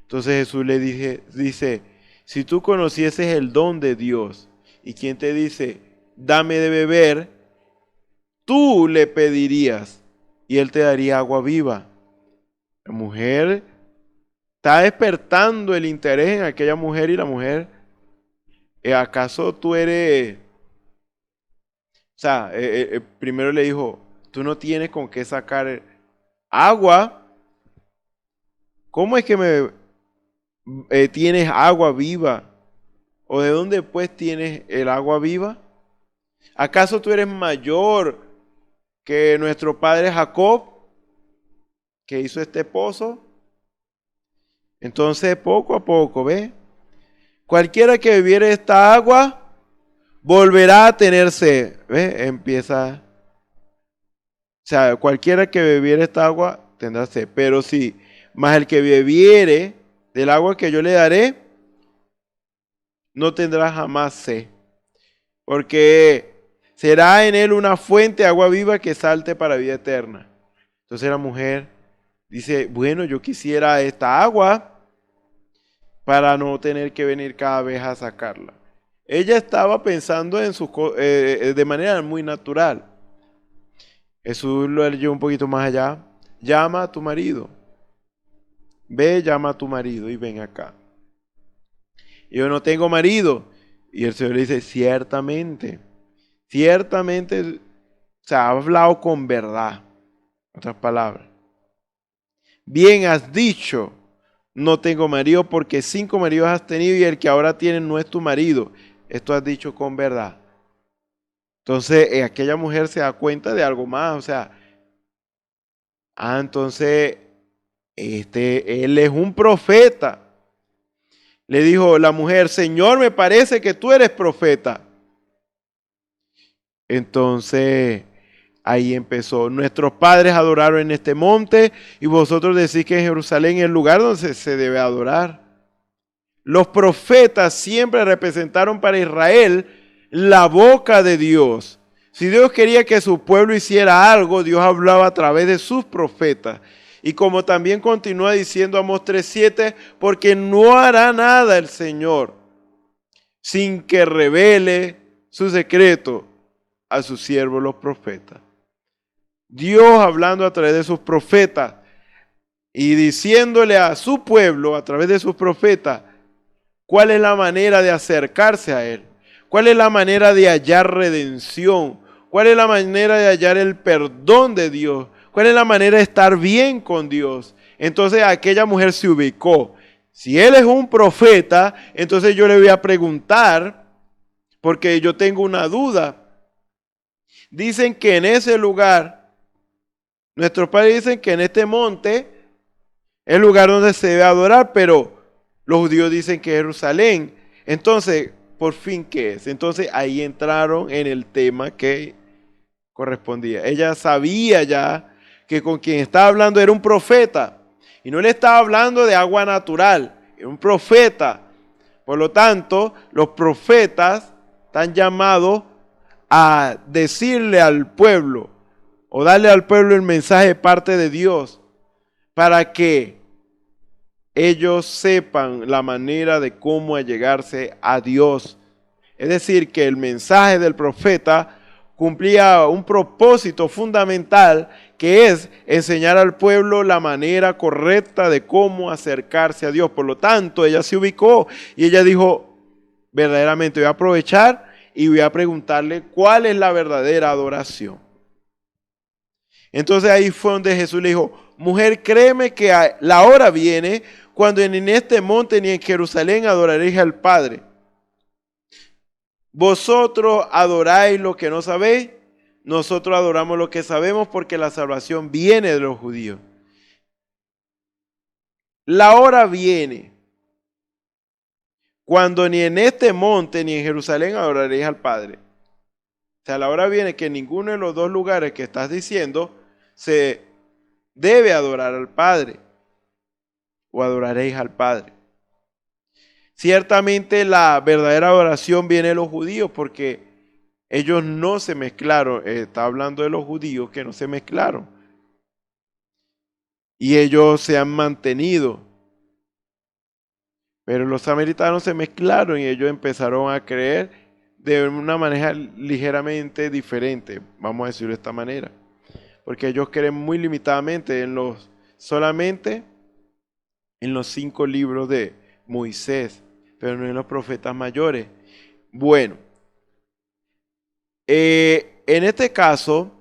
Entonces Jesús le dice, si tú conocieses el don de Dios, y quien te dice, dame de beber, tú le pedirías y él te daría agua viva. La mujer está despertando el interés en aquella mujer, y la mujer, ¿acaso tú eres? O sea, primero le dijo, tú no tienes con qué sacar agua. ¿Cómo es que tienes agua viva? ¿O de dónde pues tienes el agua viva? ¿Acaso tú eres mayor que nuestro padre Jacob, que hizo este pozo? Entonces, poco a poco, ¿ve? Cualquiera que bebiere esta agua, volverá a tener sed. ¿Ve? Empieza. O sea, cualquiera que bebiere esta agua, tendrá sed. Pero si, más el que bebiere del agua que yo le daré, no tendrá jamás sed, porque será en él una fuente de agua viva que salte para vida eterna. Entonces la mujer dice, bueno, yo quisiera esta agua para no tener que venir cada vez a sacarla. Ella estaba pensando en de manera muy natural. Jesús lo llevó un poquito más allá. Llama a tu marido. Ve, llama a tu marido y ven acá. Yo no tengo marido. Y el Señor le dice, ciertamente, se ha hablado con verdad. En otras palabras. Bien has dicho, no tengo marido porque 5 maridos has tenido y el que ahora tienes no es tu marido. Esto has dicho con verdad. Entonces, aquella mujer se da cuenta de algo más. O sea, entonces, él es un profeta. Le dijo la mujer, Señor, me parece que tú eres profeta. Entonces, ahí empezó. Nuestros padres adoraron en este monte y vosotros decís que en Jerusalén es el lugar donde se debe adorar. Los profetas siempre representaron para Israel la boca de Dios. Si Dios quería que su pueblo hiciera algo, Dios hablaba a través de sus profetas. Y como también continúa diciendo Amós 3:7, porque no hará nada el Señor sin que revele su secreto a sus siervos los profetas. Dios hablando a través de sus profetas y diciéndole a su pueblo a través de sus profetas cuál es la manera de acercarse a Él, cuál es la manera de hallar redención, cuál es la manera de hallar el perdón de Dios, cuál es la manera de estar bien con Dios. Entonces aquella mujer se ubicó. Si Él es un profeta, entonces yo le voy a preguntar, porque yo tengo una duda. Dicen que en ese lugar, nuestros padres dicen que en este monte es el lugar donde se debe adorar, pero los judíos dicen que es Jerusalén. Entonces, por fin, ¿qué es? Entonces ahí entraron en el tema que correspondía. Ella sabía ya que con quien estaba hablando era un profeta. Y no le estaba hablando de agua natural, era un profeta. Por lo tanto, los profetas están llamados a decirle al pueblo o darle al pueblo el mensaje de parte de Dios para que ellos sepan la manera de cómo allegarse a Dios. Es decir, que el mensaje del profeta cumplía un propósito fundamental, que es enseñar al pueblo la manera correcta de cómo acercarse a Dios. Por lo tanto, ella se ubicó y ella dijo, verdaderamente voy a aprovechar y voy a preguntarle cuál es la verdadera adoración. Entonces ahí fue donde Jesús le dijo, mujer, créeme que la hora viene cuando ni en este monte ni en Jerusalén adoraréis al Padre. Vosotros adoráis lo que no sabéis, nosotros adoramos lo que sabemos porque la salvación viene de los judíos. La hora viene cuando ni en este monte ni en Jerusalén adoraréis al Padre. O sea, la hora viene que en ninguno de los dos lugares que estás diciendo se debe adorar al Padre o adoraréis al Padre. Ciertamente la verdadera adoración viene de los judíos porque ellos no se mezclaron. Está hablando de los judíos que no se mezclaron. Y ellos se han mantenido. Pero los samaritanos se mezclaron y ellos empezaron a creer de una manera ligeramente diferente. Vamos a decirlo de esta manera. Porque ellos creen muy limitadamente solamente en los 5 libros de Moisés, pero no en los profetas mayores. Bueno, en este caso,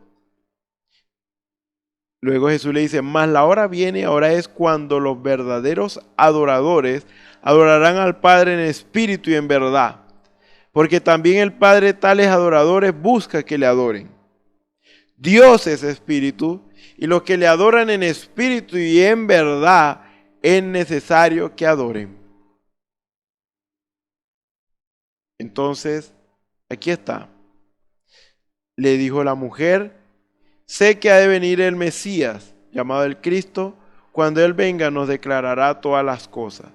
luego Jesús le dice, mas la hora viene, ahora es cuando los verdaderos adoradores adorarán al Padre en espíritu y en verdad, porque también el Padre tales adoradores busca que le adoren. Dios es espíritu, y los que le adoran en espíritu y en verdad es necesario que adoren. Entonces, aquí está. Le dijo la mujer, sé que ha de venir el Mesías, llamado el Cristo, cuando Él venga nos declarará todas las cosas.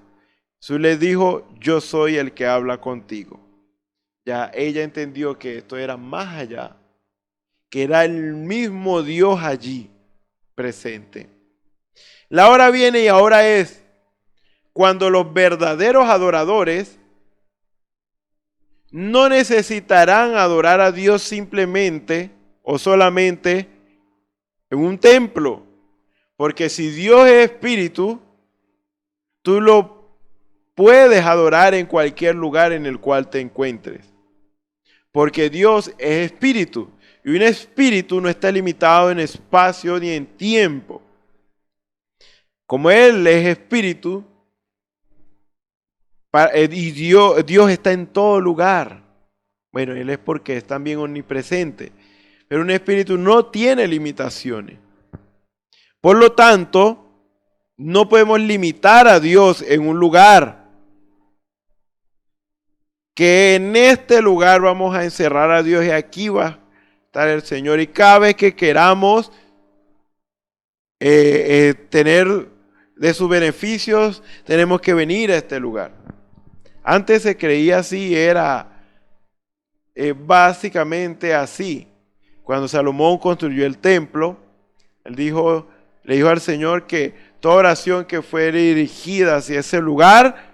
Jesús les dijo, yo soy el que habla contigo. Ya ella entendió que esto era más allá, que era el mismo Dios allí presente. La hora viene y ahora es cuando los verdaderos adoradores no necesitarán adorar a Dios simplemente o solamente en un templo. Porque si Dios es espíritu, tú lo puedes adorar en cualquier lugar en el cual te encuentres. Porque Dios es espíritu. Y un espíritu no está limitado en espacio ni en tiempo. Como Él es espíritu, y Dios está en todo lugar. Bueno, Él es porque es también omnipresente. Pero un espíritu no tiene limitaciones. Por lo tanto, no podemos limitar a Dios en un lugar. Que en este lugar vamos a encerrar a Dios y aquí va a estar el Señor. Y cada vez que queramos tener de sus beneficios, tenemos que venir a este lugar. Antes se creía así, era básicamente así. Cuando Salomón construyó el templo, él le dijo al Señor que toda oración que fuera dirigida hacia ese lugar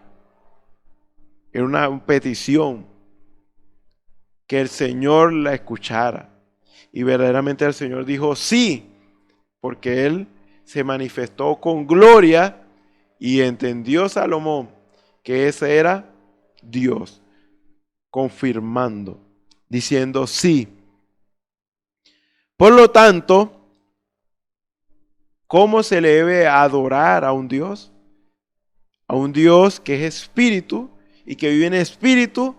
era una petición, que el Señor la escuchara. Y verdaderamente el Señor dijo sí, porque Él se manifestó con gloria y entendió Salomón que ese era Dios, confirmando, diciendo sí. Por lo tanto, ¿cómo se le debe adorar a un Dios? A un Dios que es espíritu y que vive en espíritu.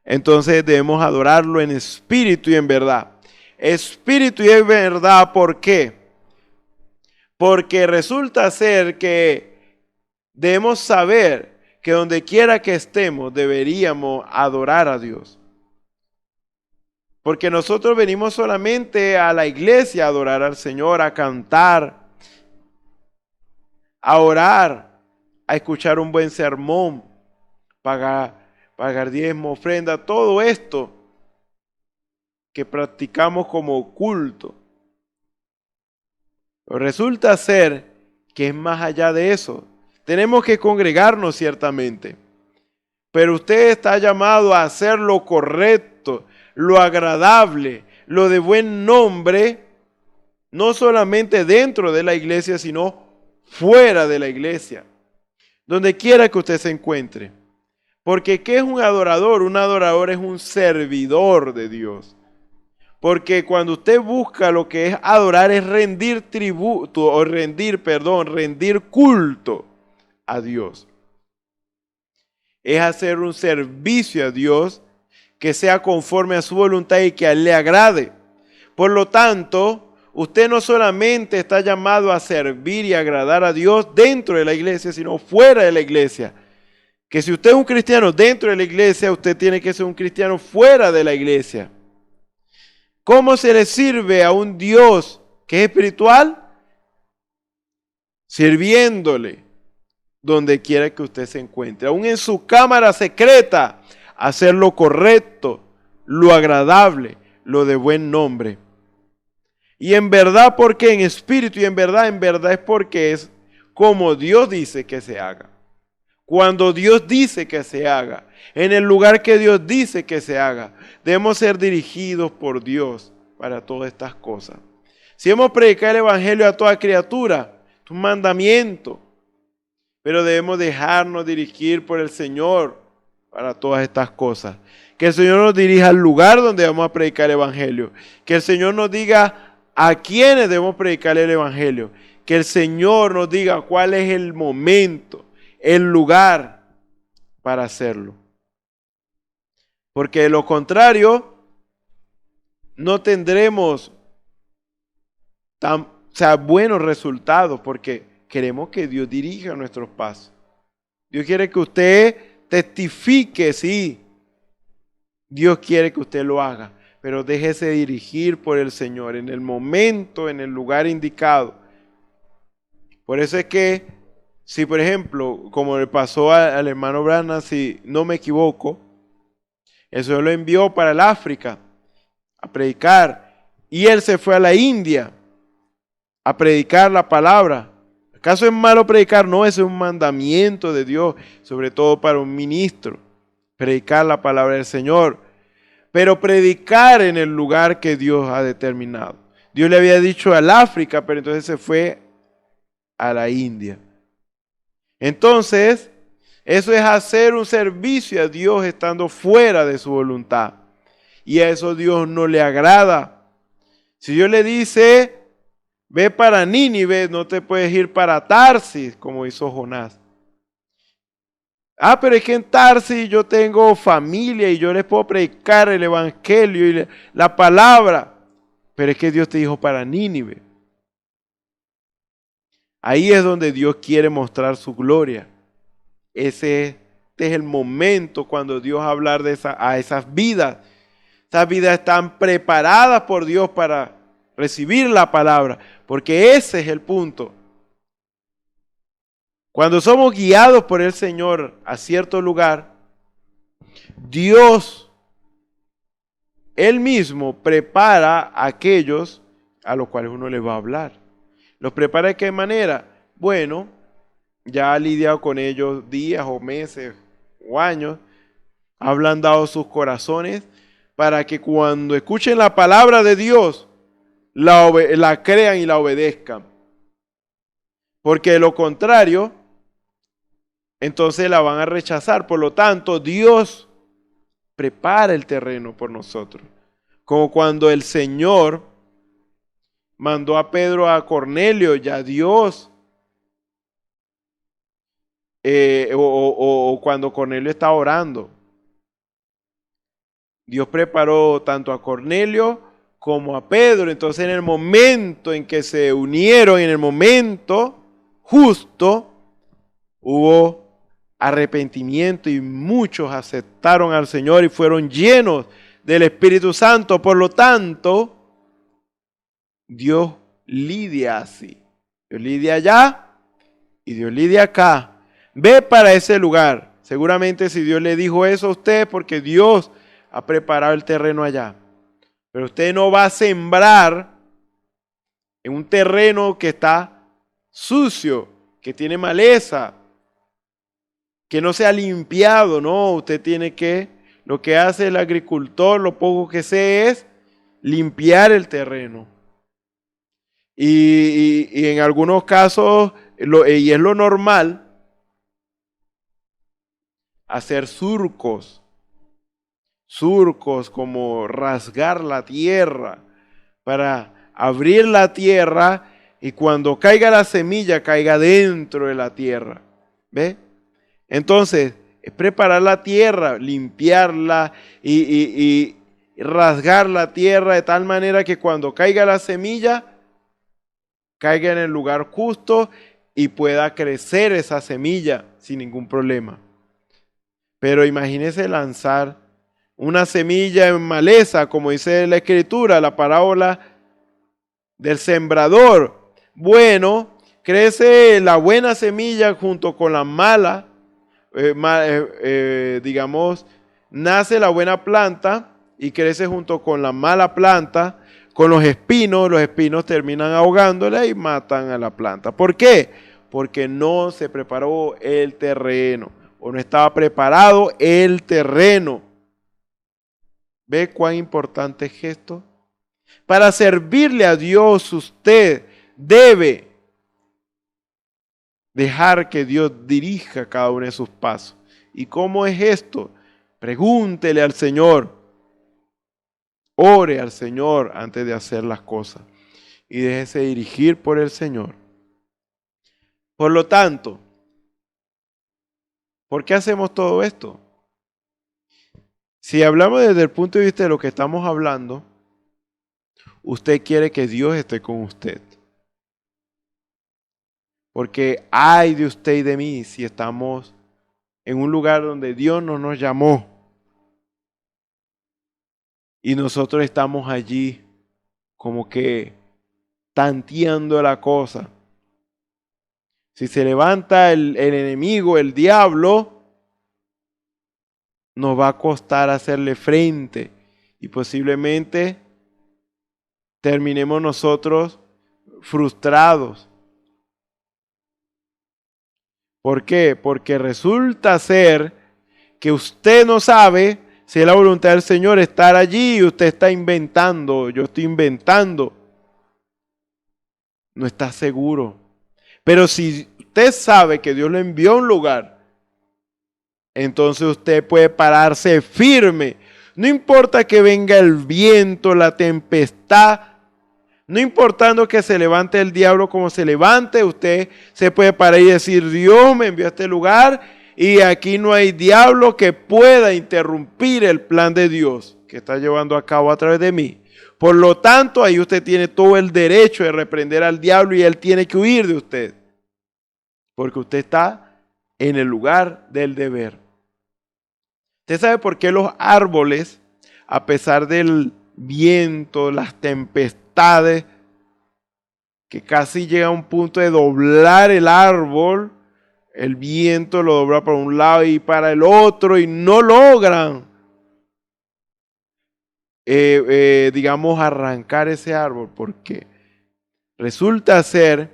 Entonces debemos adorarlo en espíritu y en verdad. Espíritu y en verdad, ¿por qué? Porque resulta ser que debemos saber que donde quiera que estemos deberíamos adorar a Dios. Porque nosotros venimos solamente a la iglesia a adorar al Señor, a cantar, a orar, a escuchar un buen sermón, pagar diezmo, ofrenda, todo esto que practicamos como culto. Pero resulta ser que es más allá de eso. Tenemos que congregarnos ciertamente, pero usted está llamado a hacer lo correcto, lo agradable, lo de buen nombre, no solamente dentro de la iglesia, sino fuera de la iglesia, donde quiera que usted se encuentre. Porque ¿qué es un adorador? Un adorador es un servidor de Dios. Porque cuando usted busca lo que es adorar es rendir tributo, o rendir culto a Dios. Es hacer un servicio a Dios que sea conforme a su voluntad y que a Él le agrade. Por lo tanto, usted no solamente está llamado a servir y agradar a Dios dentro de la iglesia, sino fuera de la iglesia. Que si usted es un cristiano dentro de la iglesia, usted tiene que ser un cristiano fuera de la iglesia. ¿Cómo se le sirve a un Dios que es espiritual? Sirviéndole donde quiera que usted se encuentre. Aún en su cámara secreta, hacer lo correcto, lo agradable, lo de buen nombre. Y en verdad, porque en espíritu y en verdad es porque es como Dios dice que se haga. Cuando Dios dice que se haga, en el lugar que Dios dice que se haga, debemos ser dirigidos por Dios para todas estas cosas. Si hemos predicado el evangelio a toda criatura, es un mandamiento, pero debemos dejarnos dirigir por el Señor para todas estas cosas. Que el Señor nos dirija al lugar donde vamos a predicar el evangelio. Que el Señor nos diga a quiénes debemos predicar el evangelio. Que el Señor nos diga cuál es el momento, el lugar para hacerlo. Porque de lo contrario, no tendremos buenos resultados, porque queremos que Dios dirija nuestros pasos. Dios quiere que usted testifique, sí. Dios quiere que usted lo haga, pero déjese dirigir por el Señor en el momento, en el lugar indicado. Por eso es que si por ejemplo, como le pasó al hermano Branham, si no me equivoco, el Señor lo envió para el África a predicar, y él se fue a la India a predicar la palabra. ¿Acaso es malo predicar? No, ese es un mandamiento de Dios, sobre todo para un ministro, predicar la palabra del Señor, pero predicar en el lugar que Dios ha determinado. Dios le había dicho al África, pero entonces se fue a la India. Entonces, eso es hacer un servicio a Dios estando fuera de su voluntad. Y a eso Dios no le agrada. Si Dios le dice, ve para Nínive, no te puedes ir para Tarsis, como hizo Jonás. Ah, pero es que en Tarsis yo tengo familia y yo les puedo predicar el evangelio y la palabra. Pero es que Dios te dijo para Nínive. Ahí es donde Dios quiere mostrar su gloria. Este es el momento cuando Dios va a hablar a esas vidas. Estas vidas están preparadas por Dios para recibir la palabra, porque ese es el punto. Cuando somos guiados por el Señor a cierto lugar, Dios, Él mismo, prepara a aquellos a los cuales uno les va a hablar. ¿Los prepara de qué manera? Bueno, ya ha lidiado con ellos días o meses o años, ha ablandado sus corazones para que cuando escuchen la palabra de Dios, la crean y la obedezcan. Porque de lo contrario, entonces la van a rechazar. Por lo tanto, Dios prepara el terreno por nosotros. Como cuando el Señor mandó a Pedro a Cornelio, ya Dios, o cuando Cornelio está orando. Dios preparó tanto a Cornelio como a Pedro. Entonces en el momento en que se unieron, en el momento justo, hubo arrepentimiento y muchos aceptaron al Señor y fueron llenos del Espíritu Santo. Por lo tanto, Dios lidia así. Dios lidia allá y Dios lidia acá. Ve para ese lugar. Seguramente si Dios le dijo eso a usted, porque Dios ha preparado el terreno allá. Pero usted no va a sembrar en un terreno que está sucio, que tiene maleza, que no se ha limpiado, no. Usted tiene que, lo que hace el agricultor, lo poco que sé es limpiar el terreno. Y en algunos casos, y es lo normal, hacer surcos como rasgar la tierra para abrir la tierra y cuando caiga la semilla caiga dentro de la tierra. ¿Ve? Entonces, es preparar la tierra, limpiarla y rasgar la tierra de tal manera que cuando caiga la semilla caiga en el lugar justo y pueda crecer esa semilla sin ningún problema. Pero imagínese lanzar una semilla en maleza, como dice la Escritura, la parábola del sembrador. Bueno, crece la buena semilla junto con la mala, digamos, nace la buena planta y crece junto con la mala planta, con los espinos terminan ahogándola y matan a la planta. ¿Por qué? Porque no se preparó el terreno, o no estaba preparado el terreno. ¿Ve cuán importante es esto? Para servirle a Dios, usted debe dejar que Dios dirija cada uno de sus pasos. ¿Y cómo es esto? Pregúntele al Señor. Ore al Señor antes de hacer las cosas. Y déjese dirigir por el Señor. Por lo tanto, ¿por qué hacemos todo esto? Si hablamos desde el punto de vista de lo que estamos hablando, usted quiere que Dios esté con usted. Porque ay de usted y de mí si estamos en un lugar donde Dios no nos llamó y nosotros estamos allí como que tanteando la cosa. Si se levanta el enemigo, el diablo, nos va a costar hacerle frente y posiblemente terminemos nosotros frustrados. ¿Por qué? Porque resulta ser que usted no sabe si es la voluntad del Señor estar allí y usted está inventando, yo estoy inventando. No está seguro. Pero si usted sabe que Dios lo envió a un lugar, entonces usted puede pararse firme. No importa que venga el viento, la tempestad, no importando que se levante el diablo como se levante, usted se puede parar y decir, Dios me envió a este lugar y aquí no hay diablo que pueda interrumpir el plan de Dios que está llevando a cabo a través de mí. Por lo tanto, ahí usted tiene todo el derecho de reprender al diablo y él tiene que huir de usted. Porque usted está en el lugar del deber. ¿Usted sabe por qué los árboles, a pesar del viento, las tempestades, que casi llega a un punto de doblar el árbol, el viento lo dobla para un lado y para el otro y no logran, digamos, arrancar ese árbol? Porque resulta ser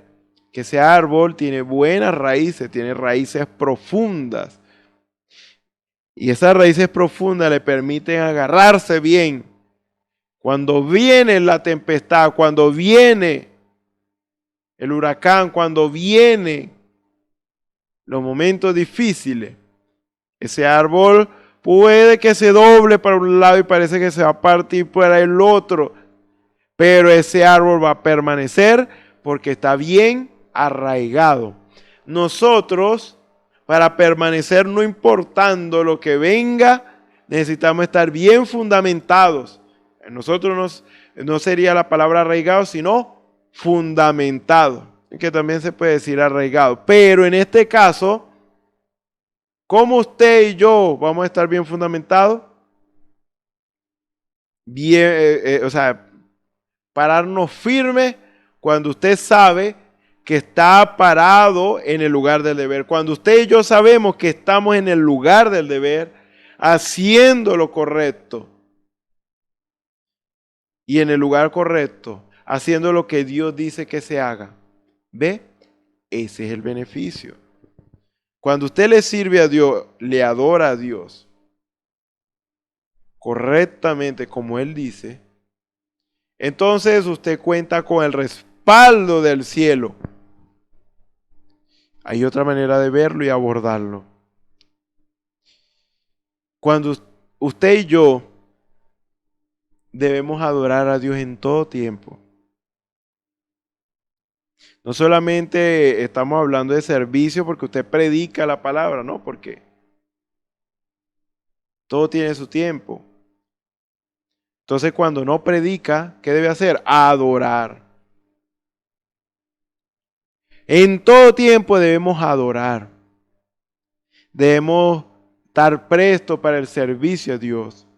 que ese árbol tiene buenas raíces, tiene raíces profundas. Y esas raíces profundas le permiten agarrarse bien. Cuando viene la tempestad, cuando viene el huracán, cuando vienen los momentos difíciles, ese árbol puede que se doble para un lado y parece que se va a partir para el otro, pero ese árbol va a permanecer porque está bien arraigado. Nosotros, para permanecer no importando lo que venga, necesitamos estar bien fundamentados. Nosotros no sería la palabra arraigado, sino fundamentado, que también se puede decir arraigado. Pero en este caso, ¿cómo usted y yo vamos a estar bien fundamentados? Bien, pararnos firmes cuando usted sabe que está parado en el lugar del deber. Cuando usted y yo sabemos que estamos en el lugar del deber, haciendo lo correcto. Y en el lugar correcto, haciendo lo que Dios dice que se haga. ¿Ve? Ese es el beneficio. Cuando usted le sirve a Dios, le adora a Dios correctamente como Él dice, entonces usted cuenta con el respaldo del cielo. Hay otra manera de verlo y abordarlo. Cuando usted y yo debemos adorar a Dios en todo tiempo. No solamente estamos hablando de servicio porque usted predica la palabra, no, porque todo tiene su tiempo. Entonces, cuando no predica, ¿qué debe hacer? Adorar. En todo tiempo debemos adorar. Debemos estar prestos para el servicio a Dios.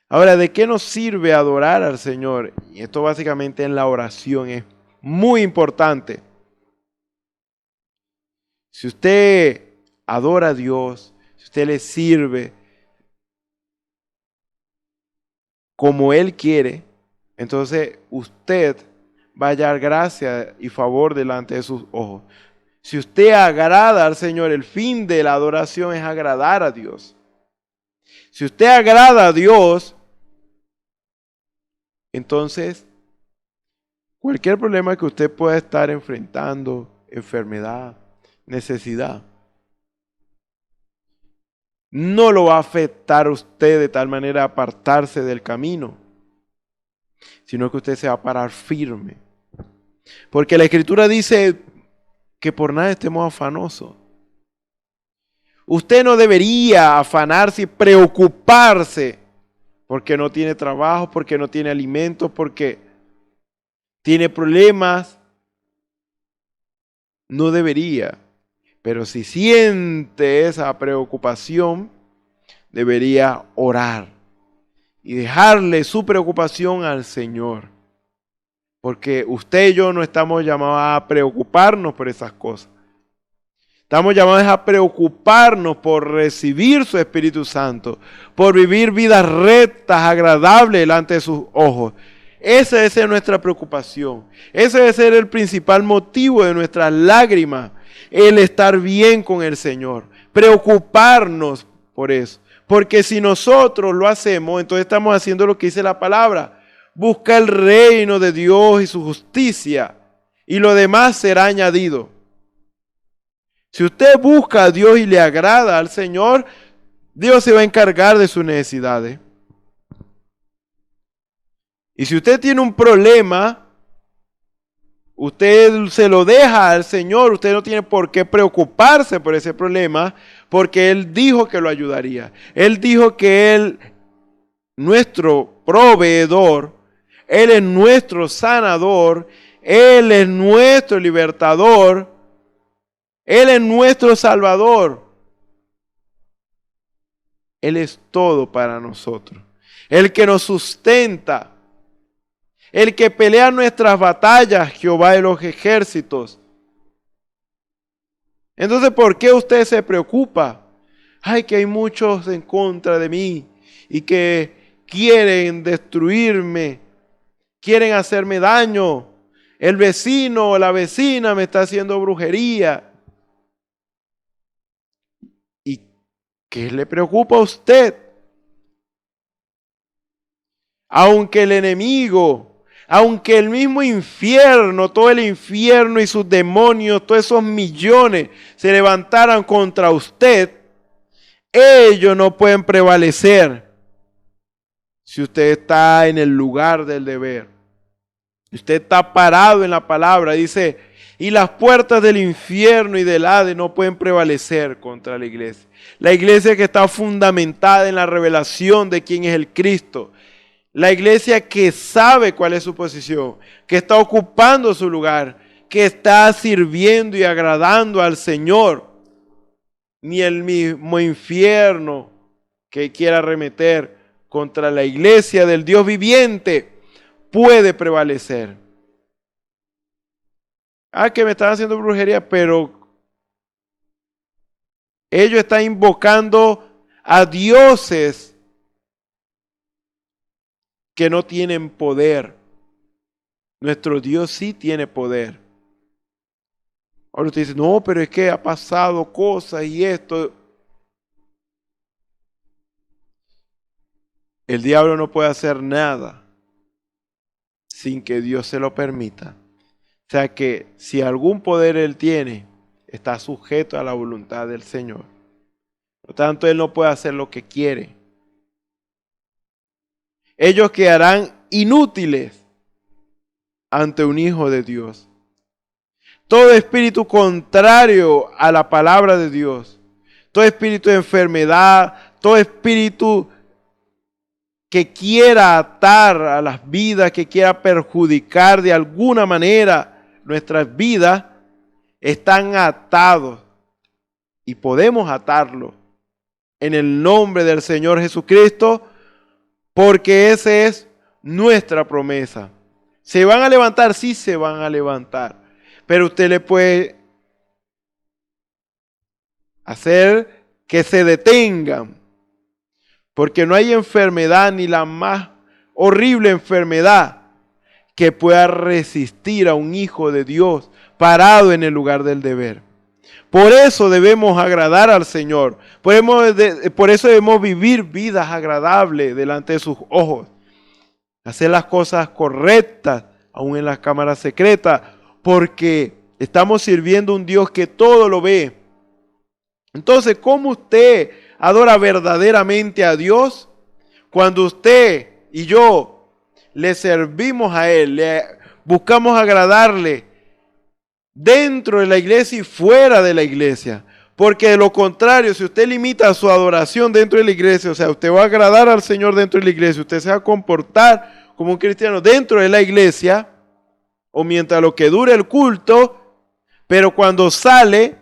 Ahora, ¿de qué nos sirve adorar al Señor? Y esto básicamente en la oración es muy importante. Si usted adora a Dios, si usted le sirve como Él quiere, entonces usted va a hallar gracia y favor delante de sus ojos. Si usted agrada al Señor, el fin de la adoración es agradar a Dios. Si usted agrada a Dios, entonces cualquier problema que usted pueda estar enfrentando, enfermedad, necesidad, no lo va a afectar a usted de tal manera a apartarse del camino, sino que usted se va a parar firme. Porque la Escritura dice que por nada estemos afanosos. Usted no debería afanarse y preocuparse porque no tiene trabajo, porque no tiene alimentos, porque tiene problemas. No debería. Pero si siente esa preocupación, debería orar y dejarle su preocupación al Señor. Porque usted y yo no estamos llamados a preocuparnos por esas cosas. Estamos llamados a preocuparnos por recibir su Espíritu Santo, por vivir vidas rectas, agradables delante de sus ojos. Esa debe ser nuestra preocupación. Ese debe ser el principal motivo de nuestras lágrimas, el estar bien con el Señor. Preocuparnos por eso. Porque si nosotros lo hacemos, entonces estamos haciendo lo que dice la palabra. Busca el reino de Dios y su justicia, y lo demás será añadido. Si usted busca a Dios y le agrada al Señor, Dios se va a encargar de sus necesidades. Y si usted tiene un problema, usted se lo deja al Señor, usted no tiene por qué preocuparse por ese problema, porque Él dijo que lo ayudaría. Él dijo que Él, nuestro proveedor, Él es nuestro sanador, Él es nuestro libertador, Él es nuestro salvador. Él es todo para nosotros. El que nos sustenta, el que pelea nuestras batallas, Jehová de los ejércitos. Entonces, ¿por qué usted se preocupa? Ay, que hay muchos en contra de mí y que quieren destruirme, quieren hacerme daño. El vecino o la vecina me está haciendo brujería. ¿Y qué le preocupa a usted? Aunque el enemigo, aunque el mismo infierno, todo el infierno y sus demonios, todos esos millones se levantaran contra usted, ellos no pueden prevalecer si usted está en el lugar del deber. Usted está parado en la palabra, dice, y las puertas del infierno y del Hades no pueden prevalecer contra la iglesia. La iglesia que está fundamentada en la revelación de quién es el Cristo. La iglesia que sabe cuál es su posición, que está ocupando su lugar, que está sirviendo y agradando al Señor. Ni el mismo infierno que quiera arremeter contra la iglesia del Dios viviente puede prevalecer. Ah, que me están haciendo brujería, pero ellos están invocando a dioses que no tienen poder. Nuestro Dios sí tiene poder. Ahora usted dice, no, pero es que ha pasado cosas y esto. El diablo no puede hacer nada sin que Dios se lo permita. O sea que si algún poder él tiene, está sujeto a la voluntad del Señor. Por lo tanto, él no puede hacer lo que quiere. Ellos quedarán inútiles ante un hijo de Dios. Todo espíritu contrario a la palabra de Dios, todo espíritu de enfermedad, todo espíritu que quiera atar a las vidas, que quiera perjudicar de alguna manera nuestras vidas, están atados y podemos atarlos en el nombre del Señor Jesucristo, porque esa es nuestra promesa. ¿Se van a levantar? Sí, se van a levantar. Pero usted le puede hacer que se detengan. Porque no hay enfermedad, ni la más horrible enfermedad, que pueda resistir a un hijo de Dios parado en el lugar del deber. Por eso debemos agradar al Señor. Por eso debemos vivir vidas agradables delante de sus ojos. Hacer las cosas correctas, aún en las cámaras secretas, porque estamos sirviendo a un Dios que todo lo ve. Entonces, ¿cómo usted adora verdaderamente a Dios? Cuando usted y yo le servimos a Él, le buscamos agradarle dentro de la iglesia y fuera de la iglesia. Porque de lo contrario, si usted limita su adoración dentro de la iglesia, o sea, usted va a agradar al Señor dentro de la iglesia, usted se va a comportar como un cristiano dentro de la iglesia, o mientras lo que dure el culto, pero cuando sale,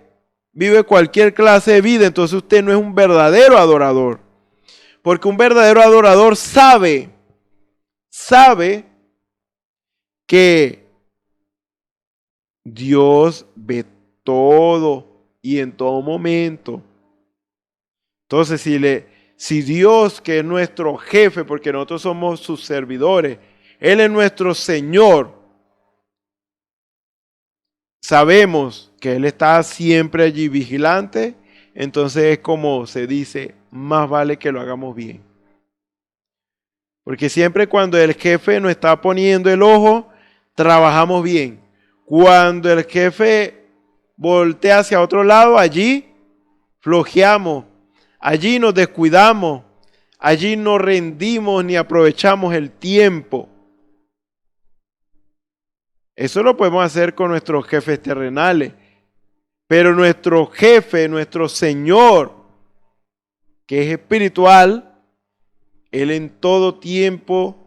vive cualquier clase de vida, entonces usted no es un verdadero adorador. Porque un verdadero adorador sabe que Dios ve todo y en todo momento. Entonces, si Dios, que es nuestro jefe, porque nosotros somos sus servidores, Él es nuestro Señor, sabemos que Él está siempre allí vigilante, entonces es como se dice, más vale que lo hagamos bien. Porque siempre cuando el jefe nos está poniendo el ojo, trabajamos bien. Cuando el jefe voltea hacia otro lado, allí flojeamos, allí nos descuidamos, allí no rendimos ni aprovechamos el tiempo. Eso lo podemos hacer con nuestros jefes terrenales, pero nuestro jefe, nuestro Señor, que es espiritual, Él en todo tiempo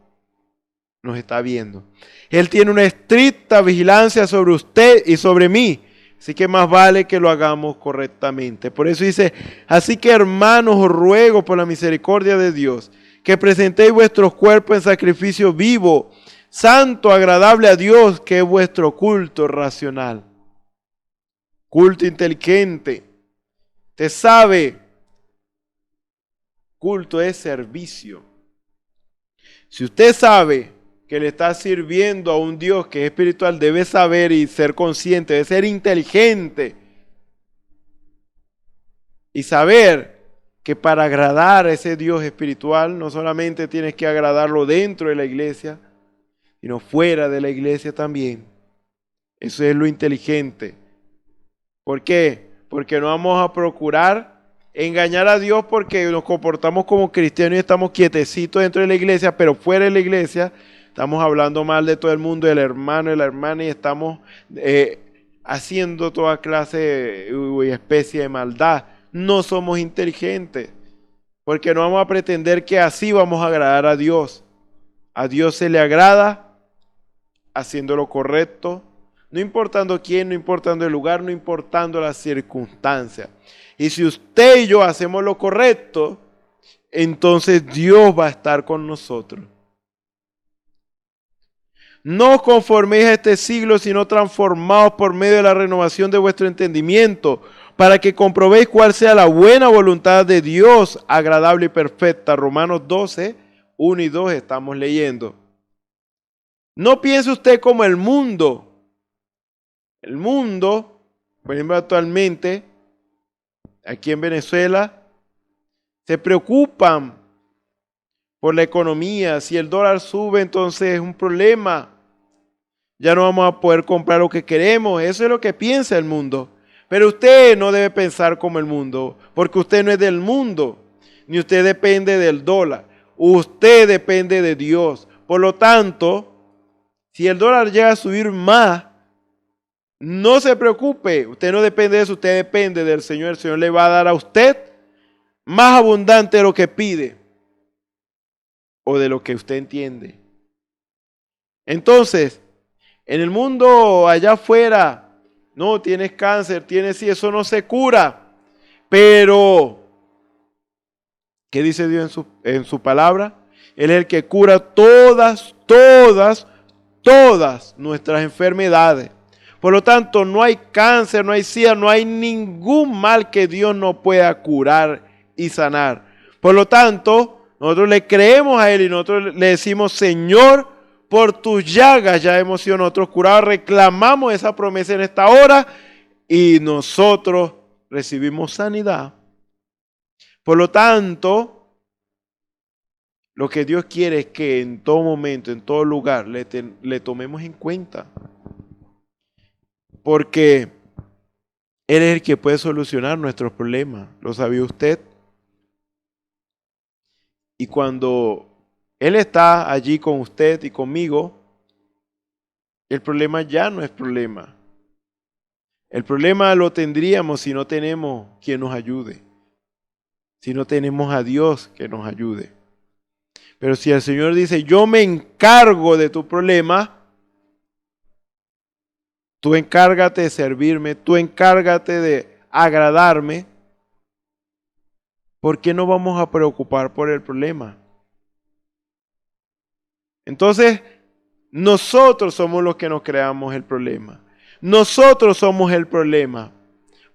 nos está viendo. Él tiene una estricta vigilancia sobre usted y sobre mí. Así que más vale que lo hagamos correctamente. Por eso dice, así que hermanos, os ruego por la misericordia de Dios, que presentéis vuestros cuerpos en sacrificio vivo, santo, agradable a Dios, que es vuestro culto racional. Culto inteligente. Usted sabe, culto es servicio. Si usted sabe que le está sirviendo a un Dios que es espiritual, debe saber y ser consciente, debe ser inteligente y saber que para agradar a ese Dios espiritual no solamente tienes que agradarlo dentro de la iglesia, sino fuera de la iglesia también. Eso es lo inteligente. ¿Por qué? Porque no vamos a procurar engañar a Dios porque nos comportamos como cristianos y estamos quietecitos dentro de la iglesia, pero fuera de la iglesia estamos hablando mal de todo el mundo, del hermano y la hermana, y estamos haciendo toda clase y especie de maldad. No somos inteligentes, porque no vamos a pretender que así vamos a agradar a Dios. A Dios se le agrada haciendo lo correcto, no importando quién, no importando el lugar, no importando las circunstancias. Y si usted y yo hacemos lo correcto, entonces Dios va a estar con nosotros. No os conforméis a este siglo, sino transformaos por medio de la renovación de vuestro entendimiento, para que comprobéis cuál sea la buena voluntad de Dios, agradable y perfecta. Romanos 12, 1 y 2 estamos leyendo. No piense usted como el mundo. El mundo, por ejemplo, actualmente, aquí en Venezuela, se preocupan por la economía. Si el dólar sube, entonces es un problema. Ya no vamos a poder comprar lo que queremos. Eso es lo que piensa el mundo. Pero usted no debe pensar como el mundo, porque usted no es del mundo, ni usted depende del dólar. Usted depende de Dios. Por lo tanto, si el dólar llega a subir más, no se preocupe. Usted no depende de eso, usted depende del Señor. El Señor le va a dar a usted más abundante de lo que pide o de lo que usted entiende. Entonces, en el mundo allá afuera, no, tienes cáncer, tienes sí, eso no se cura. Pero, ¿qué dice Dios en su palabra? Él es el que cura todas nuestras enfermedades. Por lo tanto, no hay cáncer, no hay SIDA, no hay ningún mal que Dios no pueda curar y sanar. Por lo tanto, nosotros le creemos a Él y nosotros le decimos, Señor, por tus llagas ya hemos sido nosotros curados. Reclamamos esa promesa en esta hora y nosotros recibimos sanidad. Por lo tanto, lo que Dios quiere es que en todo momento, en todo lugar, le tomemos en cuenta. Porque Él es el que puede solucionar nuestros problemas. ¿Lo sabía usted? Y cuando Él está allí con usted y conmigo, el problema ya no es problema. El problema lo tendríamos si no tenemos quien nos ayude. Si no tenemos a Dios que nos ayude. Pero si el Señor dice, yo me encargo de tu problema, tú encárgate de servirme, tú encárgate de agradarme, ¿por qué no vamos a preocupar por el problema? Entonces, nosotros somos los que nos creamos el problema. Nosotros somos el problema.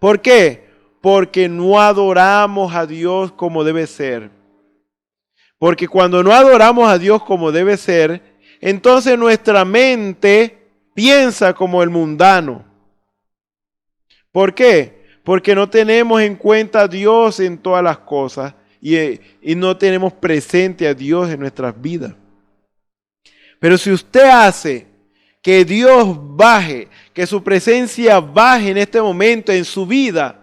¿Por qué? Porque no adoramos a Dios como debe ser. Porque cuando no adoramos a Dios como debe ser, entonces nuestra mente piensa como el mundano. ¿Por qué? Porque no tenemos en cuenta a Dios en todas las cosas y no tenemos presente a Dios en nuestras vidas. Pero si usted hace que Dios baje, que su presencia baje en este momento en su vida,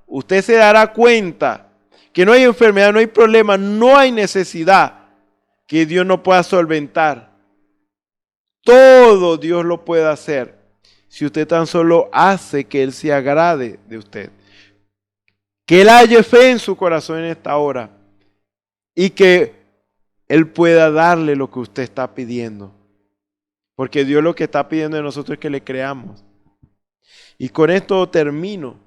usted se dará cuenta que no hay enfermedad, no hay problema, no hay necesidad que Dios no pueda solventar. Todo Dios lo puede hacer si usted tan solo hace que Él se agrade de usted. Que Él haya fe en su corazón en esta hora y que Él pueda darle lo que usted está pidiendo. Porque Dios lo que está pidiendo de nosotros es que le creamos. Y con esto termino.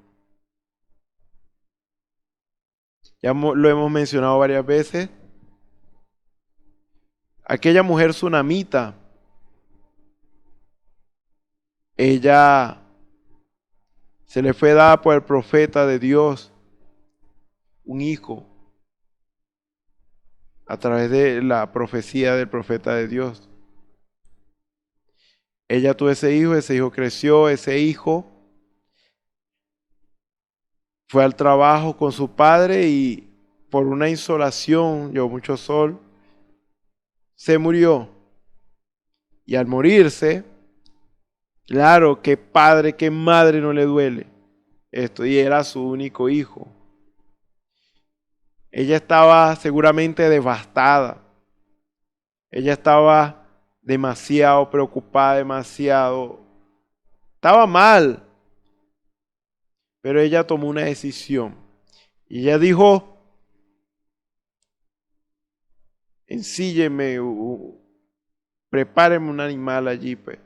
Ya lo hemos mencionado varias veces. Aquella mujer tsunamita, ella se le fue dada por el profeta de Dios un hijo a través de la profecía del profeta de Dios. Ella tuvo ese hijo creció, ese hijo fue al trabajo con su padre y por una insolación, llevó mucho sol, se murió. Y al morirse, claro, qué padre, qué madre no le duele esto, y era su único hijo. Ella estaba seguramente devastada. Ella estaba demasiado preocupada, estaba mal. Pero ella tomó una decisión. Y ella dijo, ensílleme, prepáreme un animal allí, pues.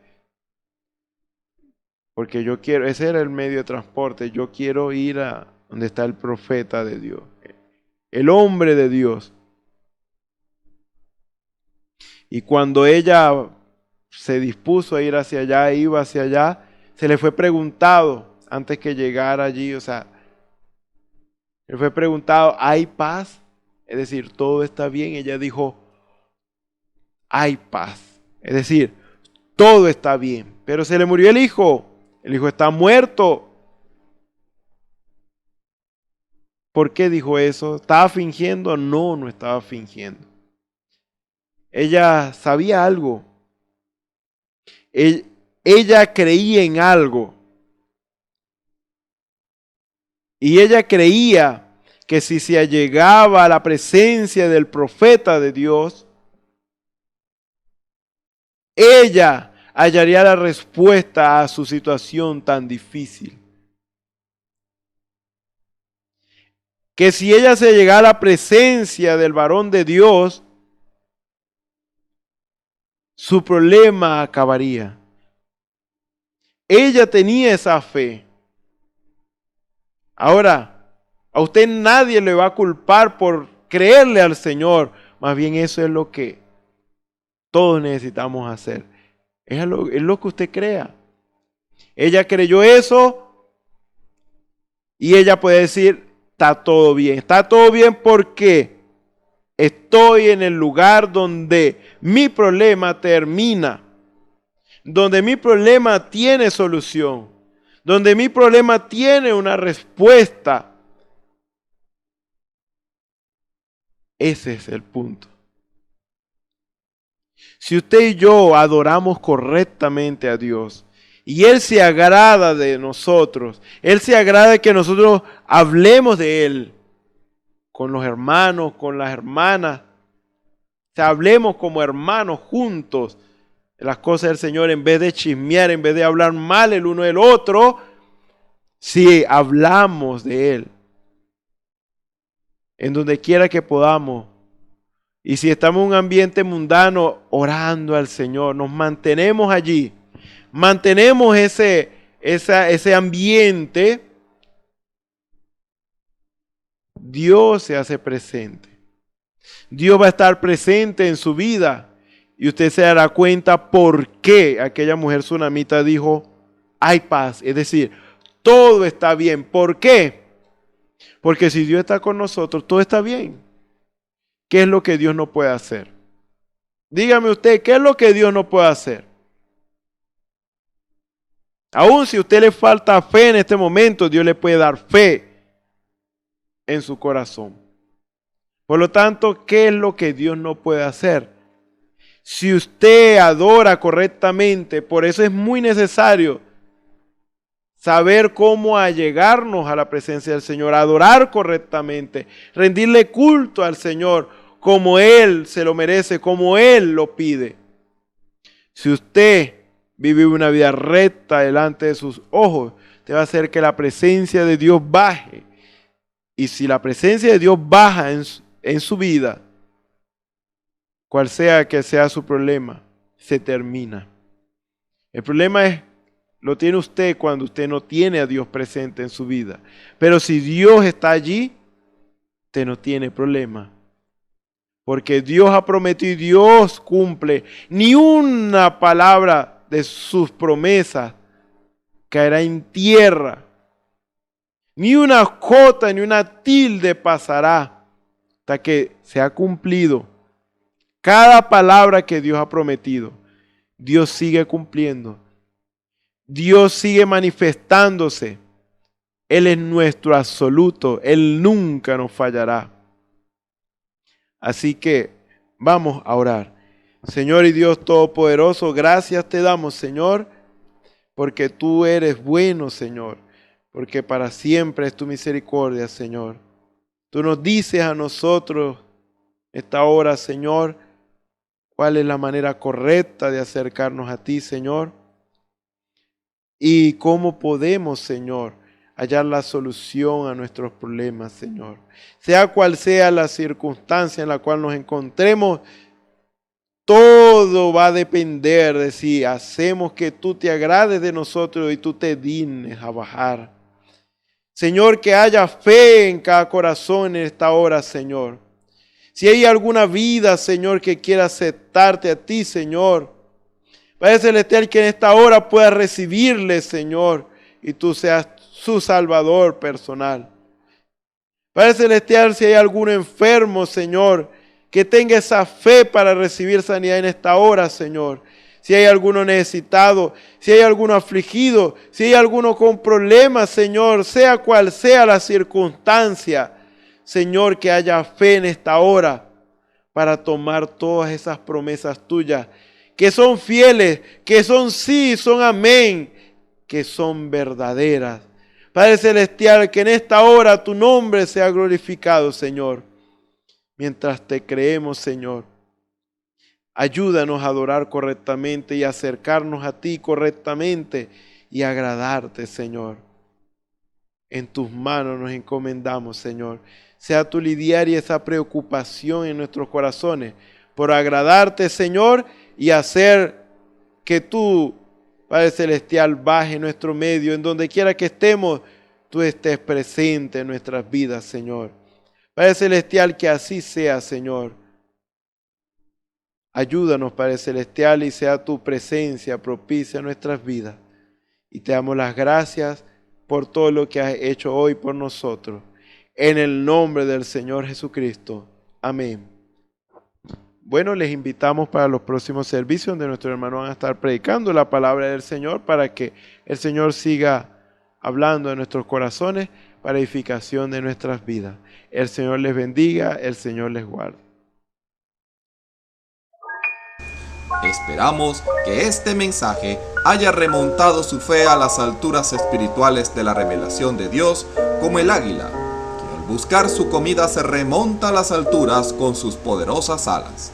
Porque yo quiero, ese era el medio de transporte, yo quiero ir a donde está el profeta de Dios, el hombre de Dios. Y cuando ella se dispuso a ir hacia allá, iba hacia allá, se le fue preguntado, antes que llegara allí, le fue preguntado, ¿hay paz? Es decir, ¿todo está bien? Ella dijo, hay paz. Es decir, todo está bien. Pero se le murió el hijo está muerto. ¿Por qué dijo eso? ¿Estaba fingiendo? No, no estaba fingiendo. Ella sabía algo. Ella creía en algo. Y ella creía que si se allegaba a la presencia del profeta de Dios, ella hallaría la respuesta a su situación tan difícil. Que si ella se llegara a la presencia del varón de Dios, su problema acabaría. Ella tenía esa fe. Ahora, a usted nadie le va a culpar por creerle al Señor. Más bien eso es lo que todos necesitamos hacer. Es lo que usted crea. Ella creyó eso y ella puede decir, está todo bien. Está todo bien porque estoy en el lugar donde mi problema termina. Donde mi problema tiene solución. Donde mi problema tiene una respuesta. Ese es el punto. Si usted y yo adoramos correctamente a Dios y Él se agrada de nosotros, Él se agrada de que nosotros hablemos de Él con los hermanos, con las hermanas, hablemos como hermanos juntos de las cosas del Señor en vez de chismear, en vez de hablar mal el uno del otro, si hablamos de Él en donde quiera que podamos. Y si estamos en un ambiente mundano, orando al Señor, nos mantenemos allí, mantenemos ese ambiente, Dios se hace presente. Dios va a estar presente en su vida y usted se dará cuenta por qué aquella mujer tsunamita dijo, hay paz. Es decir, todo está bien. ¿Por qué? Porque si Dios está con nosotros, todo está bien. ¿Qué es lo que Dios no puede hacer? Dígame usted, ¿qué es lo que Dios no puede hacer? Aún si a usted le falta fe en este momento, Dios le puede dar fe en su corazón. Por lo tanto, ¿qué es lo que Dios no puede hacer? Si usted adora correctamente, por eso es muy necesario saber cómo allegarnos a la presencia del Señor, adorar correctamente, rendirle culto al Señor como Él se lo merece, como Él lo pide. Si usted vive una vida recta delante de sus ojos, te va a hacer que la presencia de Dios baje. Y si la presencia de Dios baja en su vida, cual sea que sea su problema, se termina. El problema lo tiene usted cuando usted no tiene a Dios presente en su vida. Pero si Dios está allí, usted no tiene problema. Porque Dios ha prometido y Dios cumple. Ni una palabra de sus promesas caerá en tierra. Ni una jota ni una tilde pasará hasta que se ha cumplido. Cada palabra que Dios ha prometido, Dios sigue cumpliendo. Dios sigue manifestándose. Él es nuestro absoluto. Él nunca nos fallará. Así que vamos a orar. Señor y Dios Todopoderoso, gracias te damos, Señor, porque tú eres bueno, Señor, porque para siempre es tu misericordia, Señor. Tú nos dices a nosotros esta hora, Señor, cuál es la manera correcta de acercarnos a ti, Señor, y cómo podemos, Señor, hallar la solución a nuestros problemas, Señor. Sea cual sea la circunstancia en la cual nos encontremos, todo va a depender de si hacemos que tú te agrades de nosotros y tú te dignes a bajar. Señor, que haya fe en cada corazón en esta hora, Señor. Si hay alguna vida, Señor, que quiera aceptarte a ti, Señor, Padre Celestial, que en esta hora pueda recibirle, Señor, y tú seas su Salvador personal. Padre Celestial, si hay algún enfermo, Señor, que tenga esa fe para recibir sanidad en esta hora, Señor. Si hay alguno necesitado, si hay alguno afligido, si hay alguno con problemas, Señor, sea cual sea la circunstancia, Señor, que haya fe en esta hora para tomar todas esas promesas tuyas, que son fieles, que son sí, son amén, que son verdaderas. Padre Celestial, que en esta hora tu nombre sea glorificado, Señor. Mientras te creemos, Señor, ayúdanos a adorar correctamente y acercarnos a ti correctamente y agradarte, Señor. En tus manos nos encomendamos, Señor. Sea tu lidiar y esa preocupación en nuestros corazones por agradarte, Señor, y hacer que tú, Padre Celestial, baje en nuestro medio, en donde quiera que estemos, tú estés presente en nuestras vidas, Señor. Padre Celestial, que así sea, Señor. Ayúdanos, Padre Celestial, y sea tu presencia propicia en nuestras vidas. Y te damos las gracias por todo lo que has hecho hoy por nosotros. En el nombre del Señor Jesucristo. Amén. Bueno, les invitamos para los próximos servicios donde nuestros hermanos van a estar predicando la palabra del Señor para que el Señor siga hablando de nuestros corazones para edificación de nuestras vidas. El Señor les bendiga, el Señor les guarde. Esperamos que este mensaje haya remontado su fe a las alturas espirituales de la revelación de Dios, como el águila, que al buscar su comida se remonta a las alturas con sus poderosas alas.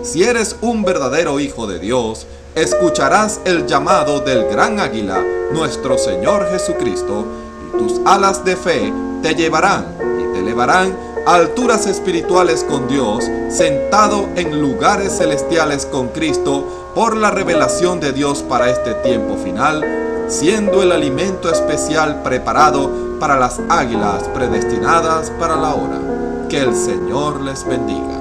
Si eres un verdadero hijo de Dios, escucharás el llamado del gran águila, nuestro Señor Jesucristo, y tus alas de fe te llevarán y te elevarán a alturas espirituales con Dios, sentado en lugares celestiales con Cristo, por la revelación de Dios para este tiempo final, siendo el alimento especial preparado para las águilas predestinadas para la hora. Que el Señor les bendiga.